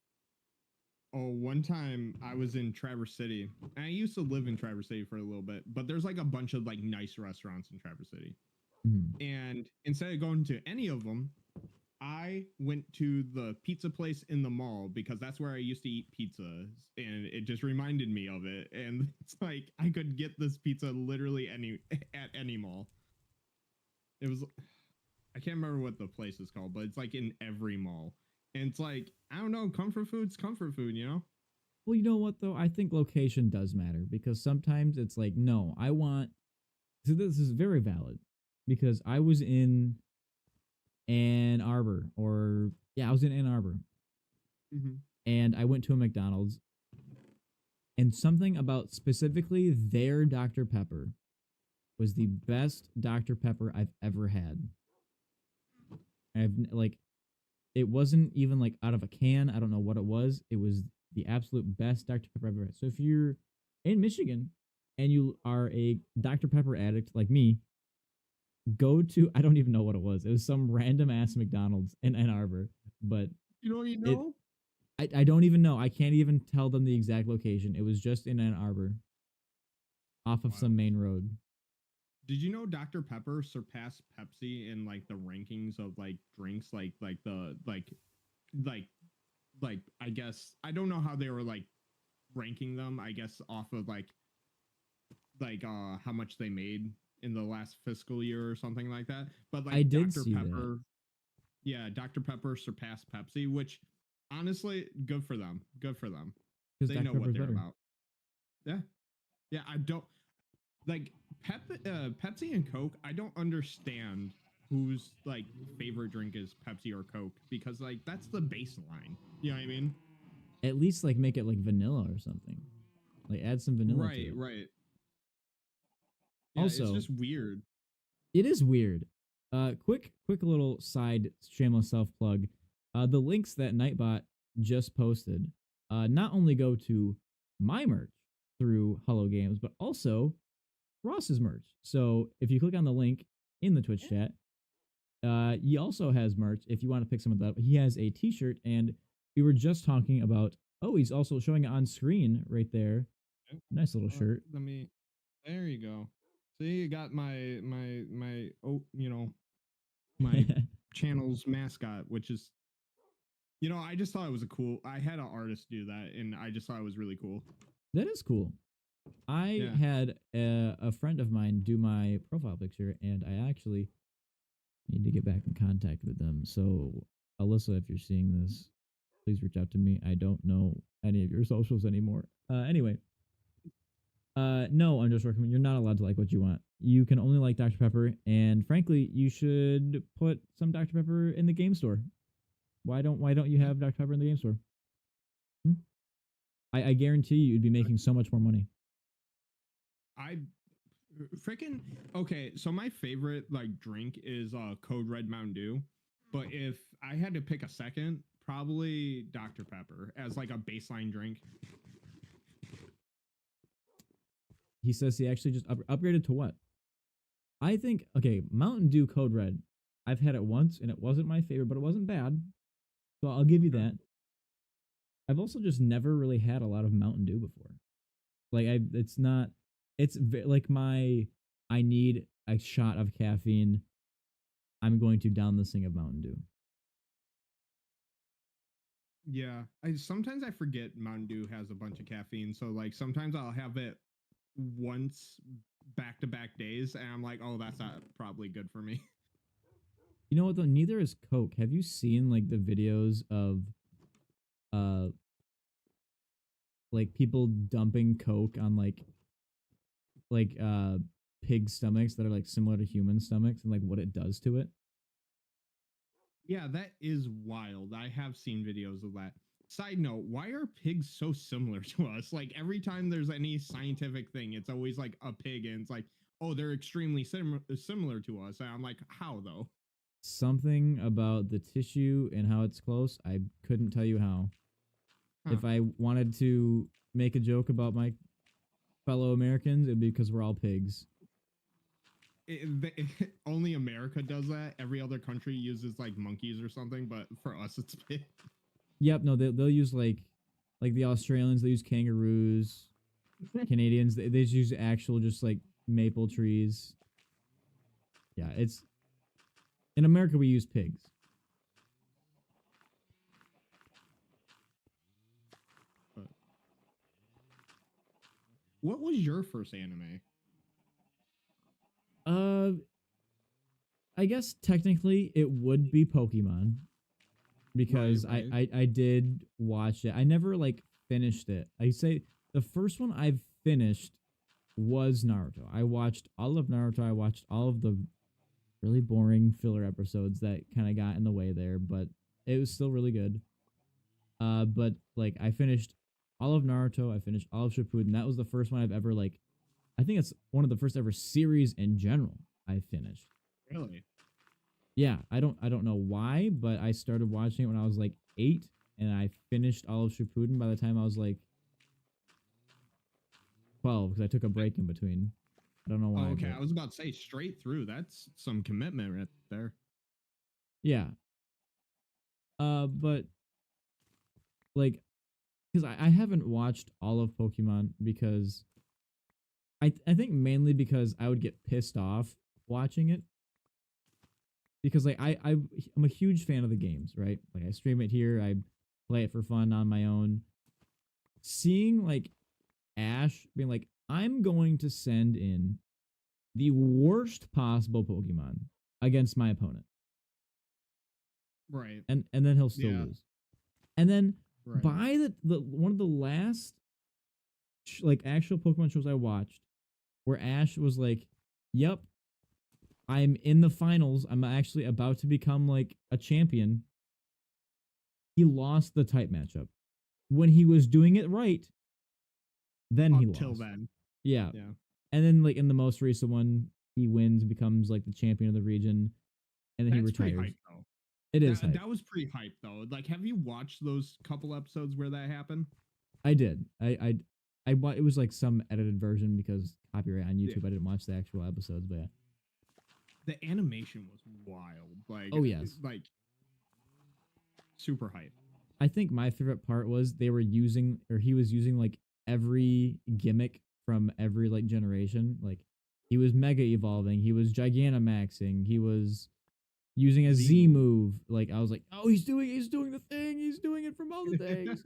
Oh, one time I was in Traverse City. And I used to live in Traverse City for a little bit, but there's like a bunch of like nice restaurants in Traverse City. And instead of going to any of them, I went to the pizza place in the mall because that's where I used to eat pizza, and it just reminded me of it. And it's like I could get this pizza literally at any mall. It was, I can't remember what the place is called, but it's like in every mall. And it's like, I don't know, comfort food's comfort food, you know? Well, you know what though? I think location does matter because sometimes it's like, no, I want. So this is very valid because I was in Ann Arbor, I was in Ann Arbor, and I went to a McDonald's, and something about specifically their Dr. Pepper was the best Dr. Pepper I've ever had. It wasn't even like out of a can. I don't know what it was. It was the absolute best Dr. Pepper I've ever had. So if you're in Michigan and you are a Dr. Pepper addict like me, go to, I don't even know what it was. It was some random ass McDonald's in Ann Arbor, but you don't even know? I don't even know. I can't even tell them the exact location. It was just in Ann Arbor off of some main road. Did you know Dr. Pepper surpassed Pepsi in like the rankings of like drinks, like I guess I don't know how they were like ranking them, I guess off of like how much they made in the last fiscal year or something like that. But like I did Dr. see Pepper, that. yeah, Dr. Pepper surpassed Pepsi, which honestly, good for them. Good for them. Because They Dr. know what Pepper's they're better. about. Yeah. Yeah, I don't like Pepsi and Coke. I don't understand whose like favorite drink is Pepsi or Coke because like that's the baseline. You know what I mean? At least like make it like vanilla or something. Like add some vanilla to it. Right. Yeah, Also, it's just weird. it is weird. Quick little side shameless self plug. The links that Nightbot just posted, not only go to my merch through Hello Games, but also Ross's merch. So if you click on the link in the Twitch chat, he also has merch if you want to pick some of that up. He has a t-shirt, and we were just talking about, oh, he's also showing it on screen right there. Nice little shirt. There you go. See, you got my my channel's mascot, which is, I just thought it was I had an artist do that, and I just thought it was really cool. That is cool. I had a friend of mine do my profile picture, and I actually need to get back in contact with them. So, Alyssa, if you're seeing this, please reach out to me. I don't know any of your socials anymore. Anyway. No, I'm just recommending. You're not allowed to like what you want. You can only like Dr. Pepper, and frankly, you should put some Dr. Pepper in the game store. Why don't you have Dr. Pepper in the game store? I guarantee you'd be making so much more money. Okay, so my favorite like drink is Code Red Mountain Dew, but if I had to pick a second, probably Dr. Pepper as like a baseline drink. He says he actually just upgraded to what? I think, okay, Mountain Dew Code Red. I've had it once, and it wasn't my favorite, but it wasn't bad. So I'll give you that. I've also just never really had a lot of Mountain Dew before. Like, I need a shot of caffeine. I'm going to down this thing of Mountain Dew. Yeah, sometimes I forget Mountain Dew has a bunch of caffeine, so like sometimes I'll have it once back-to-back days, and I'm like, oh, that's not probably good for me. You know what though? Neither is Coke. Have you seen like the videos of like people dumping Coke on like pig stomachs that are like similar to human stomachs, and like what it does to it? Yeah, that is wild. I have seen videos of that. Side note, why are pigs so similar to us? Like every time there's any scientific thing, it's always like a pig, and it's like, oh, they're extremely similar to us. And I'm like, how though? Something about the tissue and how it's close. I couldn't tell you how. If I wanted to make a joke about my fellow Americans, it'd be because we're all pigs. Only America does that. Every other country uses like monkeys or something, but for us, it's pigs. Yep, no, they'll use like Like the Australians, they use kangaroos. Canadians, they just use actual just like maple trees. Yeah, it's in America we use pigs. What was your first anime? Uh, I guess technically it would be Pokemon because Right. I did watch it. I never like finished it. I say the first one I've finished was Naruto. I watched all of Naruto. I watched all of the really boring filler episodes that kind of got in the way there, but it was still really good. But like I finished all of Naruto. I finished all of Shippuden. That was the first one I've ever like. I think it's one of the first ever series in general I finished. Really? Yeah, I don't know why, but I started watching it when I was like 8, and I finished all of Shippuden by the time I was like 12 because I took a break in between. I don't know Oh, why. okay. But I was about to say straight through. That's some commitment right there. yeah. But like, because I haven't watched all of Pokemon because I think mainly because I would get pissed off watching it because like I'm a huge fan of the games, right? Like I stream it here, I play it for fun on my own. Seeing like Ash being like, I'm going to send in the worst possible Pokemon against my opponent, Right. and then he'll still Yeah. lose. And then Right. by the one of the last like actual Pokemon shows I watched, where Ash was like, "Yep, I'm in the finals. I'm actually about to become like a champion." He lost the type matchup. When he was doing it right, then he Up till lost. then. Yeah. Yeah. And then like in the most recent one, he wins, becomes like the champion of the region, and then he That's pretty retires. hype though. It is hype. That was pretty hype though. Like, have you watched those couple episodes where that happened? I did. It was like some edited version because copyright on YouTube. Yeah. I didn't watch the actual episodes, but yeah. The animation was wild. Like, Oh yes. like super hype. I think my favorite part was they were using, or he was using like every gimmick from every like generation. Like he was mega evolving, he was Gigantamaxing, he was using a Z move. Like I was like, oh, he's doing the thing, he's doing it from all the things.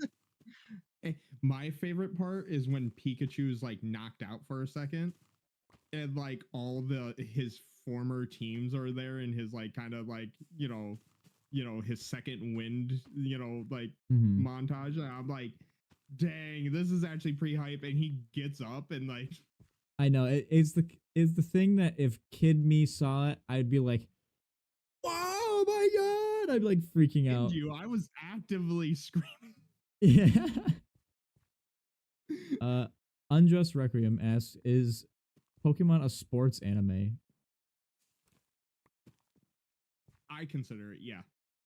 My favorite part is when Pikachu is like knocked out for a second, and like all his former teams are there in his like kind of like his second wind like montage. And I'm like, dang, this is actually pretty hype. And he gets up and like, I know it's the thing that if kid me saw it, I'd be like, oh my god, I'd be like freaking out. I was actively screaming. Yeah. Unjust Requiem asks, is Pokemon a sports anime? I consider it, yeah.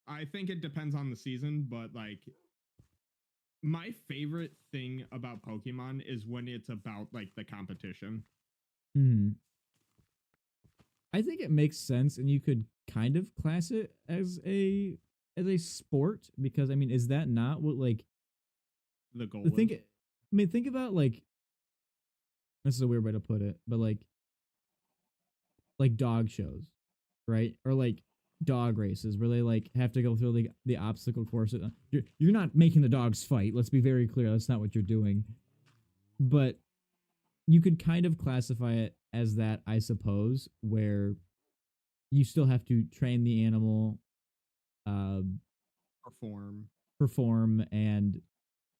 I think it depends on the season, but like my favorite thing about Pokemon is when it's about like the competition. I think it makes sense, and you could kind of class it as a sport because I mean, is that not what like The goal? Think about like, this is a weird way to put it, but like dog shows, right? Or like dog races where they like have to go through the obstacle course. You're not making the dogs fight. Let's be very clear. That's not what you're doing. But you could kind of classify it as that, I suppose, where you still have to train the animal, perform, and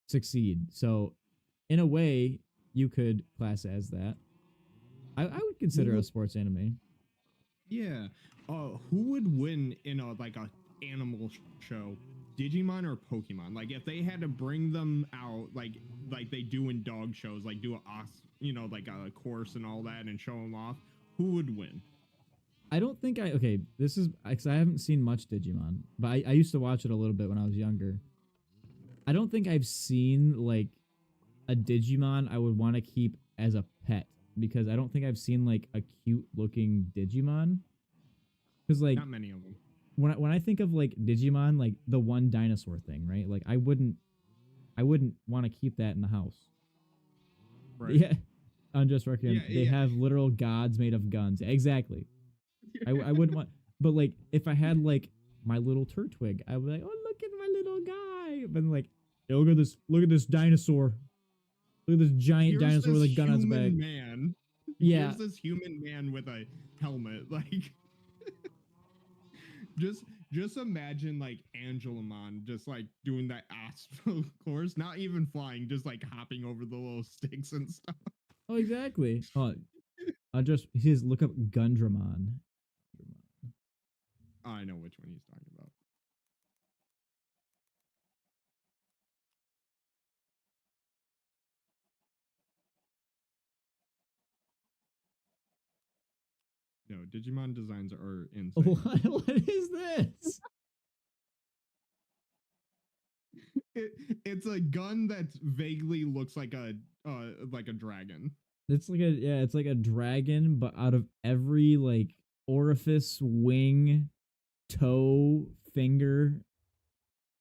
succeed. So, in a way, you could class it as that. I would consider it a sports anime. Yeah. Who would win in a animal show? Digimon or Pokemon? Like if they had to bring them out like they do in dog shows, like do a course and all that and show them off, who would win? I don't think this is because I haven't seen much Digimon, but I used to watch it a little bit when I was younger. I don't think I've seen like a Digimon I would want to keep as a pet, because I don't think I've seen like a cute looking Digimon. Because like not many of them. When I think of like Digimon, like the one dinosaur thing, right? Like I wouldn't I wouldn't want to keep that in the house. Right. Yeah. Unjust Requiem. Yeah, They yeah. have literal gods made of guns. Exactly. I wouldn't want, but like if I had like my little Turtwig, I would be like, oh look at my little guy. But then, like, hey, look at this dinosaur. Look at this giant Here's dinosaur this with a gun on its back. human man. Yeah. Here's this human man with a helmet. Like, just imagine like Angelamon just like doing that astral course, not even flying, just like hopping over the little sticks and stuff. Oh, exactly. Oh, he says look up Gundramon. I know which one he's talking about. No, Digimon designs are insane. What is this? It's a gun that vaguely looks like a dragon. It's like it's like a dragon, but out of every like orifice, wing, toe, finger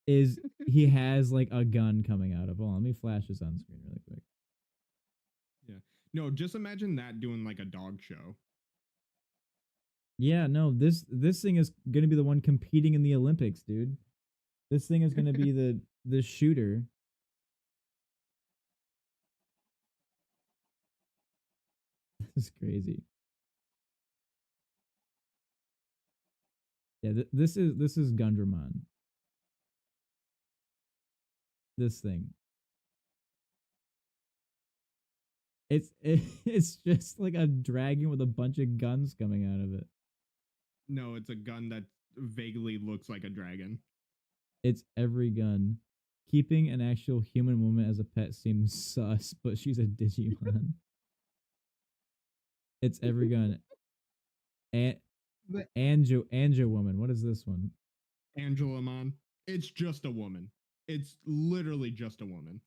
is he has like a gun coming out of. Hold on, let me flash this on screen really quick. Yeah. No, just imagine that doing like a dog show. Yeah, no, this thing is gonna be the one competing in the Olympics, dude. This thing is gonna be the shooter. This is crazy. Yeah, this is Gundramon. This thing. It's just like a dragon with a bunch of guns coming out of it. No, it's a gun that vaguely looks like a dragon. It's every gun. Keeping an actual human woman as a pet seems sus, but she's a Digimon. It's every gun. Anjo woman. What is this one? Angelamon. It's just a woman. It's literally just a woman.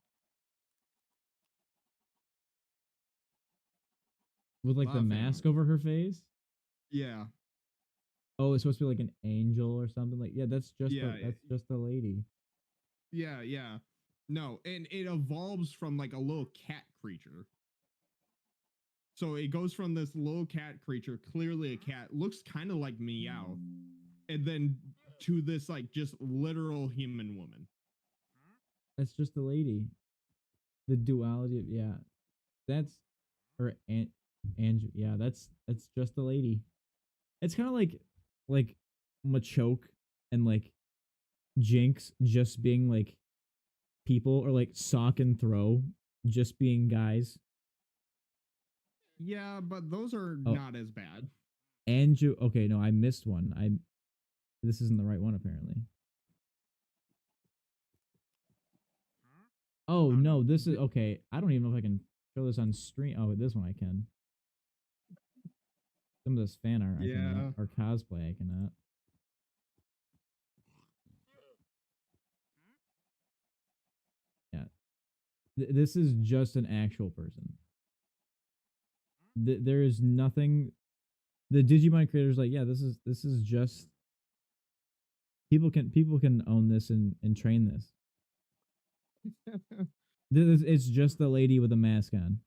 With like the mask over her face? Yeah. Oh, it's supposed to be like an angel or something. Like, yeah, that's just a lady. Yeah, yeah. No, and it evolves from like a little cat creature. So it goes from this little cat creature, clearly a cat, looks kind of like Meow, and then to this like just literal human woman. That's just a lady. The duality of that's or Andrew. Yeah, that's just a lady. It's kind of like Machoke and like Jinx just being like people, or like Sock and Throw just being guys. Yeah, but those are not as bad. Andrew, okay, no, I missed one. This isn't the right one apparently. Oh no, this is okay. I don't even know if I can show this on stream. Oh, this one I can. Some of this fan art I cannot, or cosplay I cannot. Yeah, this is just an actual person. There is nothing. The Digimon creators like, yeah, this is just people can own this and train this. It's just the lady with a mask on.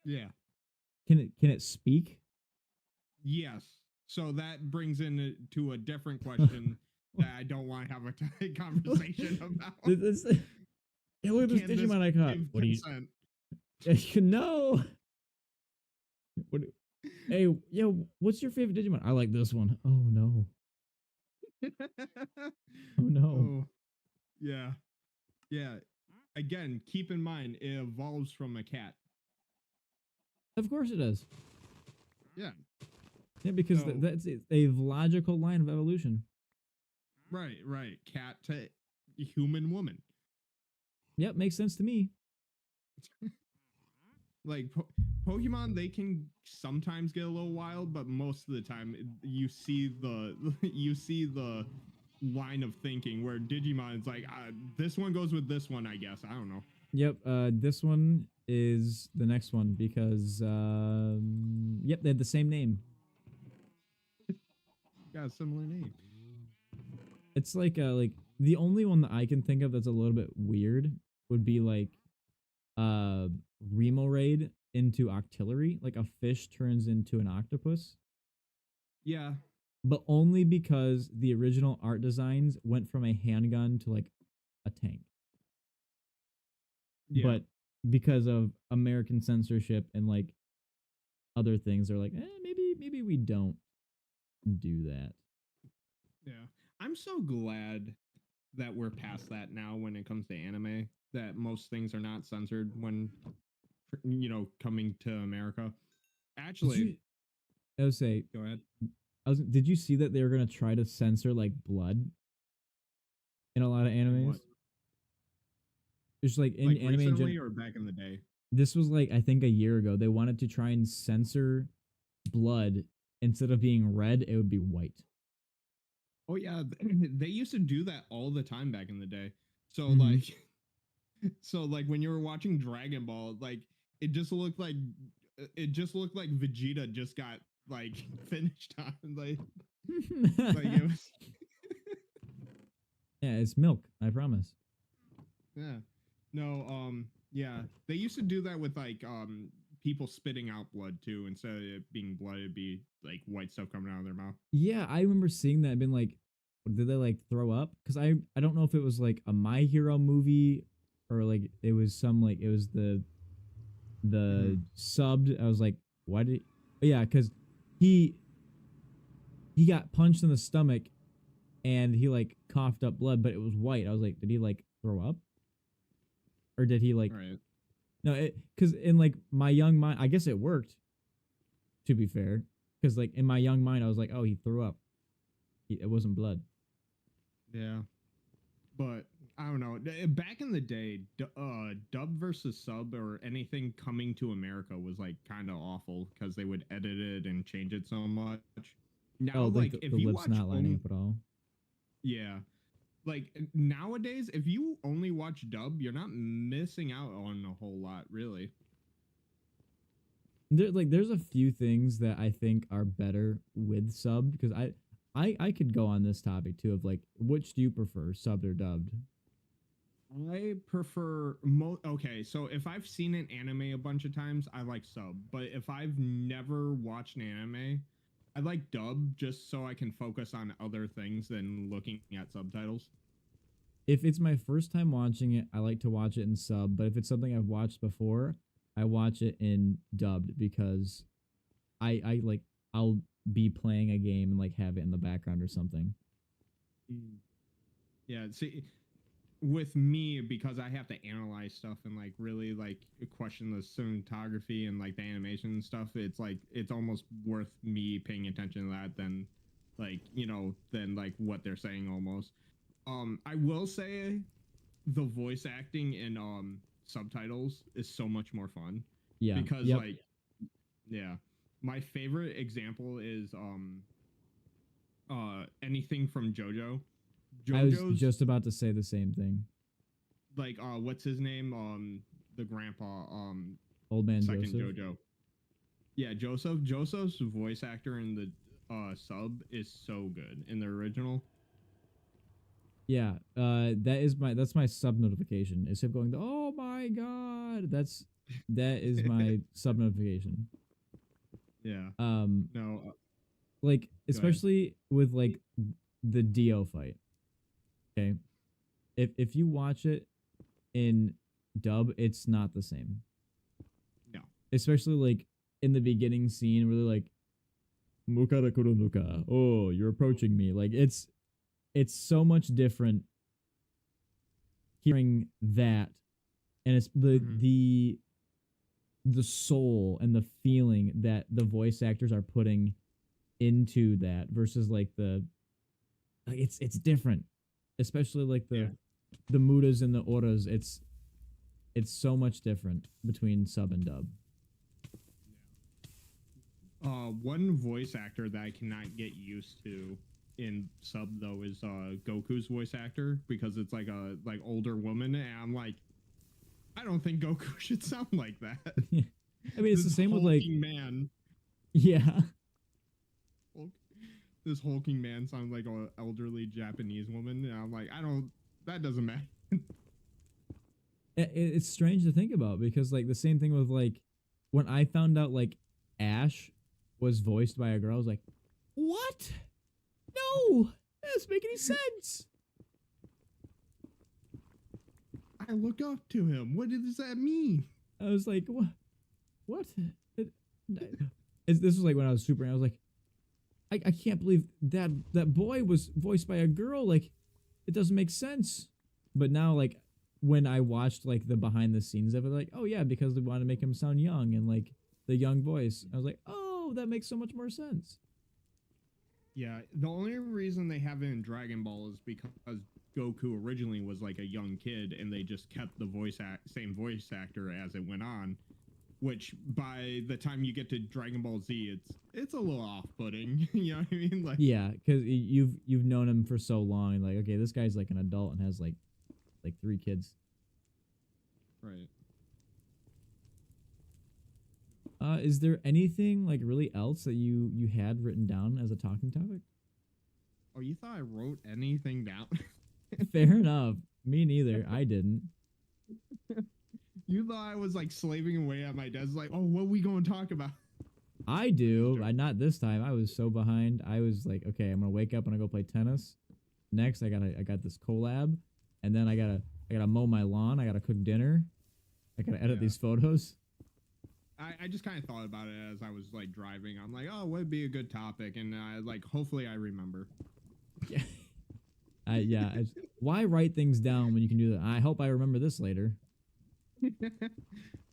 Yeah. Can it speak? Yes. So that brings into a different question that I don't want to have a conversation about. Hey, look at this Digimon I caught. What do you know? What? Hey, yo, what's your favorite Digimon? I like this one. Oh no. Oh no. Oh, yeah. Yeah. Again, keep in mind it evolves from a cat. Of course it does. Yeah. Yeah, because that's a logical line of evolution. Right, right. Cat to human woman. Yep, makes sense to me. Like Pokemon, they can sometimes get a little wild, but most of the time you see the line of thinking where Digimon is like, this one goes with this one, I guess. I don't know. Yep, this one is the next one because yep, they had the same name. Got a similar name. It's like the only one that I can think of that's a little bit weird would be like Remo Raid into Octillery. Like a fish turns into an octopus. Yeah. But only because the original art designs went from a handgun to like a tank. Yeah. But because of American censorship and like other things, they're like, maybe we don't do that. Yeah. I'm so glad that we're past that now when it comes to anime, that most things are not censored when, you know, coming to America. Actually, I would say, go ahead. did you see that they were gonna try to censor like blood in a lot of animes? What? It's like in Like anime recently or back in the day? this was like I think a year ago. They wanted to try and censor blood. Instead of being red, it would be white. Oh yeah, they used to do that all the time back in the day. So like when you were watching Dragon Ball, like it just looked like Vegeta just got like finished on like it was. Yeah, it's milk, I promise. Yeah. No, yeah. They used to do that with like people spitting out blood too. Instead of it being blood, it'd be like white stuff coming out of their mouth. Yeah, I remember seeing that and been like, did they like throw up? Because I don't know if it was like a My Hero movie or like it was some like it was the subbed. I was like, why did yeah, because he got punched in the stomach and he like coughed up blood, but it was white. I was like, did he like throw up? Or did he like Right. No, because in like my young mind, I guess it worked, to be fair. Because like in my young mind, I was like, oh, he threw up. It wasn't blood. Yeah. But I don't know. Back in the day, dub versus sub or anything coming to America was like kind of awful because they would edit it and change it so much. Now, like if the you lips watch not lining up at all. yeah, like nowadays, if you only watch dub, you're not missing out on a whole lot, really. There's a few things that I think are better with subbed because I could go on this topic too of like which do you prefer, subbed or dubbed? I prefer okay, so if I've seen an anime a bunch of times, I like sub. But if I've never watched an anime, I like dub just so I can focus on other things than looking at subtitles. If it's my first time watching it, I like to watch it in sub, but if it's something I've watched before, I watch it in dubbed because I like I'll be playing a game and like have it in the background or something. Yeah, see, with me, because I have to analyze stuff and like really like question the cinematography and like the animation and stuff, it's like it's almost worth me paying attention to that than like, you know, than like what they're saying almost. I will say the voice acting in subtitles is so much more fun. Yeah. Because like yeah. My favorite example is anything from Jojo. I was just about to say the same thing. Like what's his name? The grandpa, Old Man second Joseph. Jojo. Yeah, Joseph. Joseph's voice actor in the sub is so good in the original. Yeah, that's my sub notification. Is him going, oh my god. That is my sub notification. Yeah. No. Like especially with like the Dio fight. Okay. If you watch it in dub, it's not the same. No. Especially like in the beginning scene where they're like Mukara Kurunuka. Oh, you're approaching me. Like it's so much different hearing that, and it's the soul and the feeling that the voice actors are putting into that versus like it's different, especially like the mudas and the auras. It's so much different between sub and dub. One voice actor that I cannot get used to in sub though is Goku's voice actor, because it's like a older woman, and I'm like, I don't think Goku should sound like that. I mean, it's the same with like man. Yeah. this hulking man sounds like an elderly Japanese woman. And I'm like, that doesn't matter. It's strange to think about because like the same thing with like when I found out like Ash was voiced by a girl, I was like, what? No, that doesn't make any sense. I look up to him. What does that mean? I was like, what? What? This was like when I was super. I was like, I can't believe that boy was voiced by a girl. Like, it doesn't make sense. But now, like, when I watched like the behind the scenes of it, like, oh yeah, because they wanted to make him sound young and like the young voice. I was like, oh, that makes so much more sense. Yeah, the only reason they have it in Dragon Ball is because Goku originally was like a young kid, and they just kept the same voice actor as it went on. Which by the time you get to Dragon Ball Z, it's a little off-putting. You know what I mean? Like, yeah, because you've known him for so long, and like, okay, this guy's like an adult and has like 3 kids. right. Is there anything like really else that you had written down as a talking topic? Oh, you thought I wrote anything down? Fair enough. Me neither. I didn't. You thought I was like slaving away at my desk, like, oh, what are we going to talk about? I do. Not this time. I was so behind. I was like, okay, I'm gonna wake up and I go play tennis. Next, I got this collab, and then I gotta mow my lawn. I gotta cook dinner. I gotta edit these photos. I just kind of thought about it as I was like driving. I'm like, oh, what would be a good topic? And like, hopefully I remember. Yeah. Why write things down when you can do that? I hope I remember this later.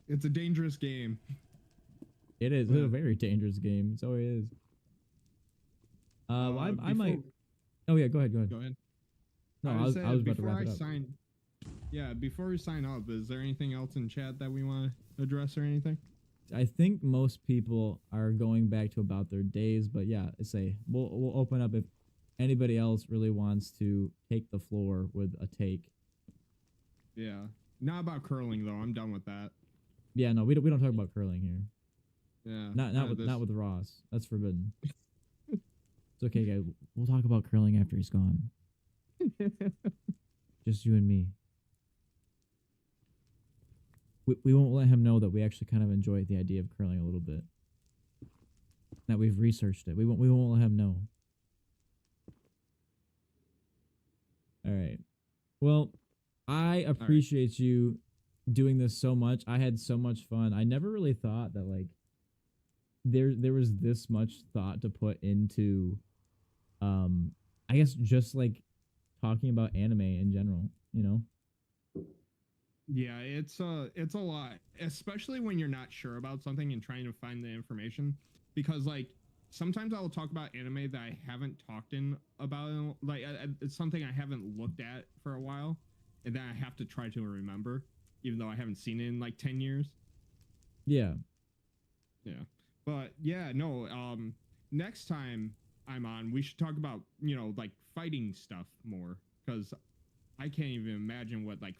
It's a dangerous game. It is. It's a very dangerous game. So it is. I might. Oh yeah, go ahead. Go ahead. No, I was about to wrap it up. Yeah, before we sign up, is there anything else in chat that we want to address or anything? I think most people are going back to about their days, but yeah, we'll open up if anybody else really wants to take the floor with a take. Yeah, not about curling though. I'm done with that. Yeah, no, we don't talk about curling here. Yeah, not with Ross. That's forbidden. It's okay, guys. We'll talk about curling after he's gone. Just you and me. We won't let him know that we actually kind of enjoy the idea of curling a little bit. That we've researched it. We won't let him know. All right. Well, I appreciate you doing this so much. I had so much fun. I never really thought that like there was this much thought to put into I guess just like talking about anime in general, you know? Yeah, it's a lot, especially when you're not sure about something and trying to find the information, because like sometimes I will talk about anime that I haven't talked about, like it's something I haven't looked at for a while, and then I have to try to remember, even though I haven't seen it in like 10 years. Yeah. Yeah. But yeah, no, next time I'm on, we should talk about, like fighting stuff more, because I can't even imagine what like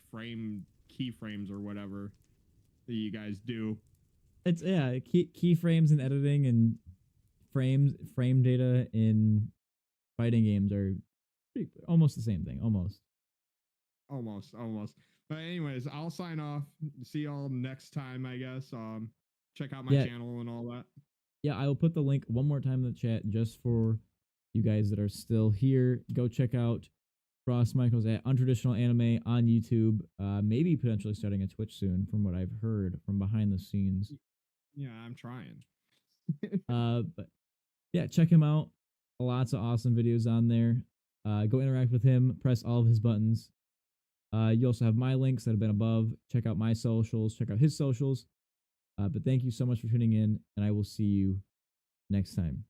keyframes or whatever that you guys do. It's keyframes and editing and frame data in fighting games are almost the same thing. Almost. But anyways, I'll sign off. See y'all next time, I guess. Check out my channel and all that. Yeah, I will put the link one more time in the chat just for you guys that are still here. Go check out Ross Michaels at Untraditional Anime on YouTube. Maybe potentially starting a Twitch soon, from what I've heard from behind the scenes. Yeah, I'm trying. But yeah, check him out. Lots of awesome videos on there. Go interact with him. Press all of his buttons. You also have my links that have been above. Check out my socials. Check out his socials. But thank you so much for tuning in, and I will see you next time.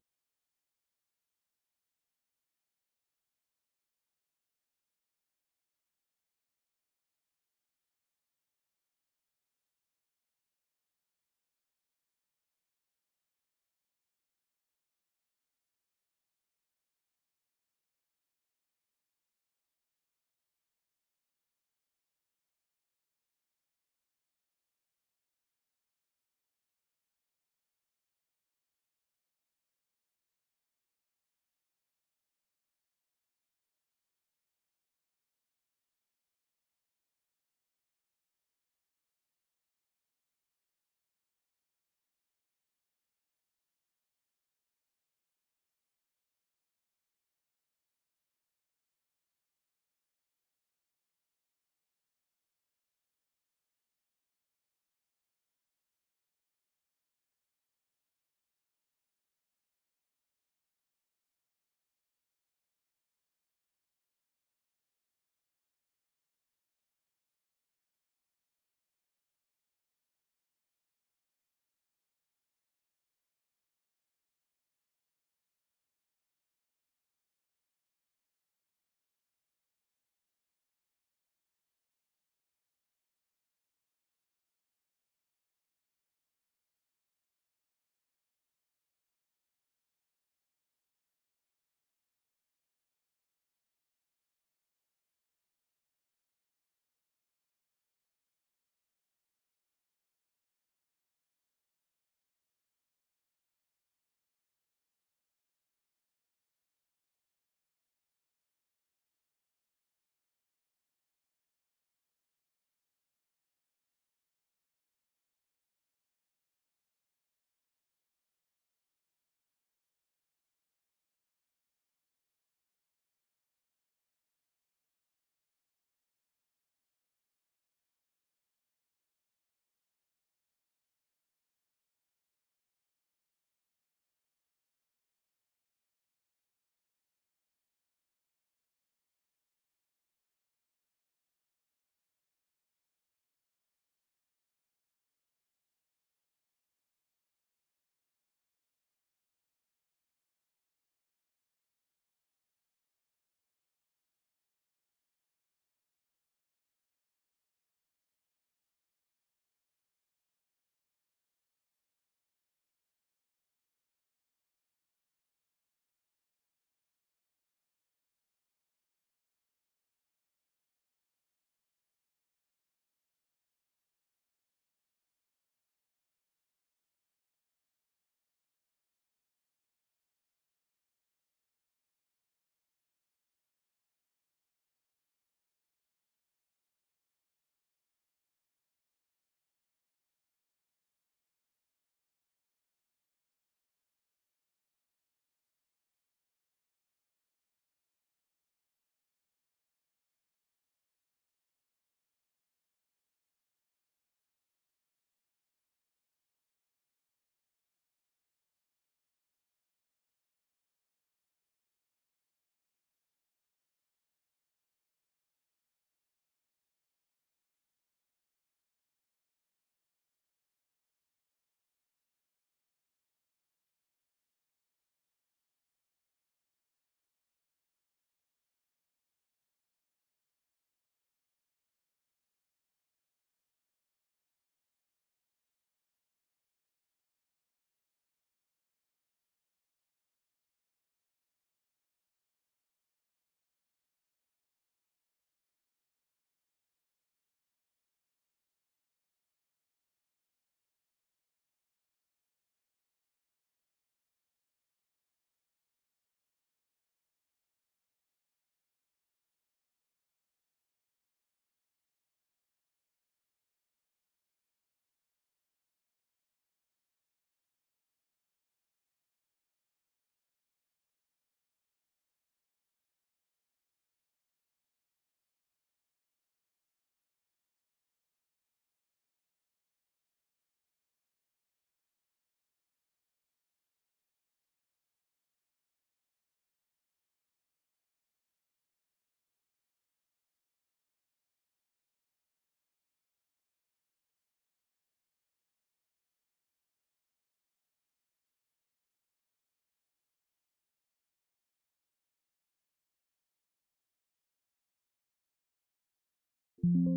you.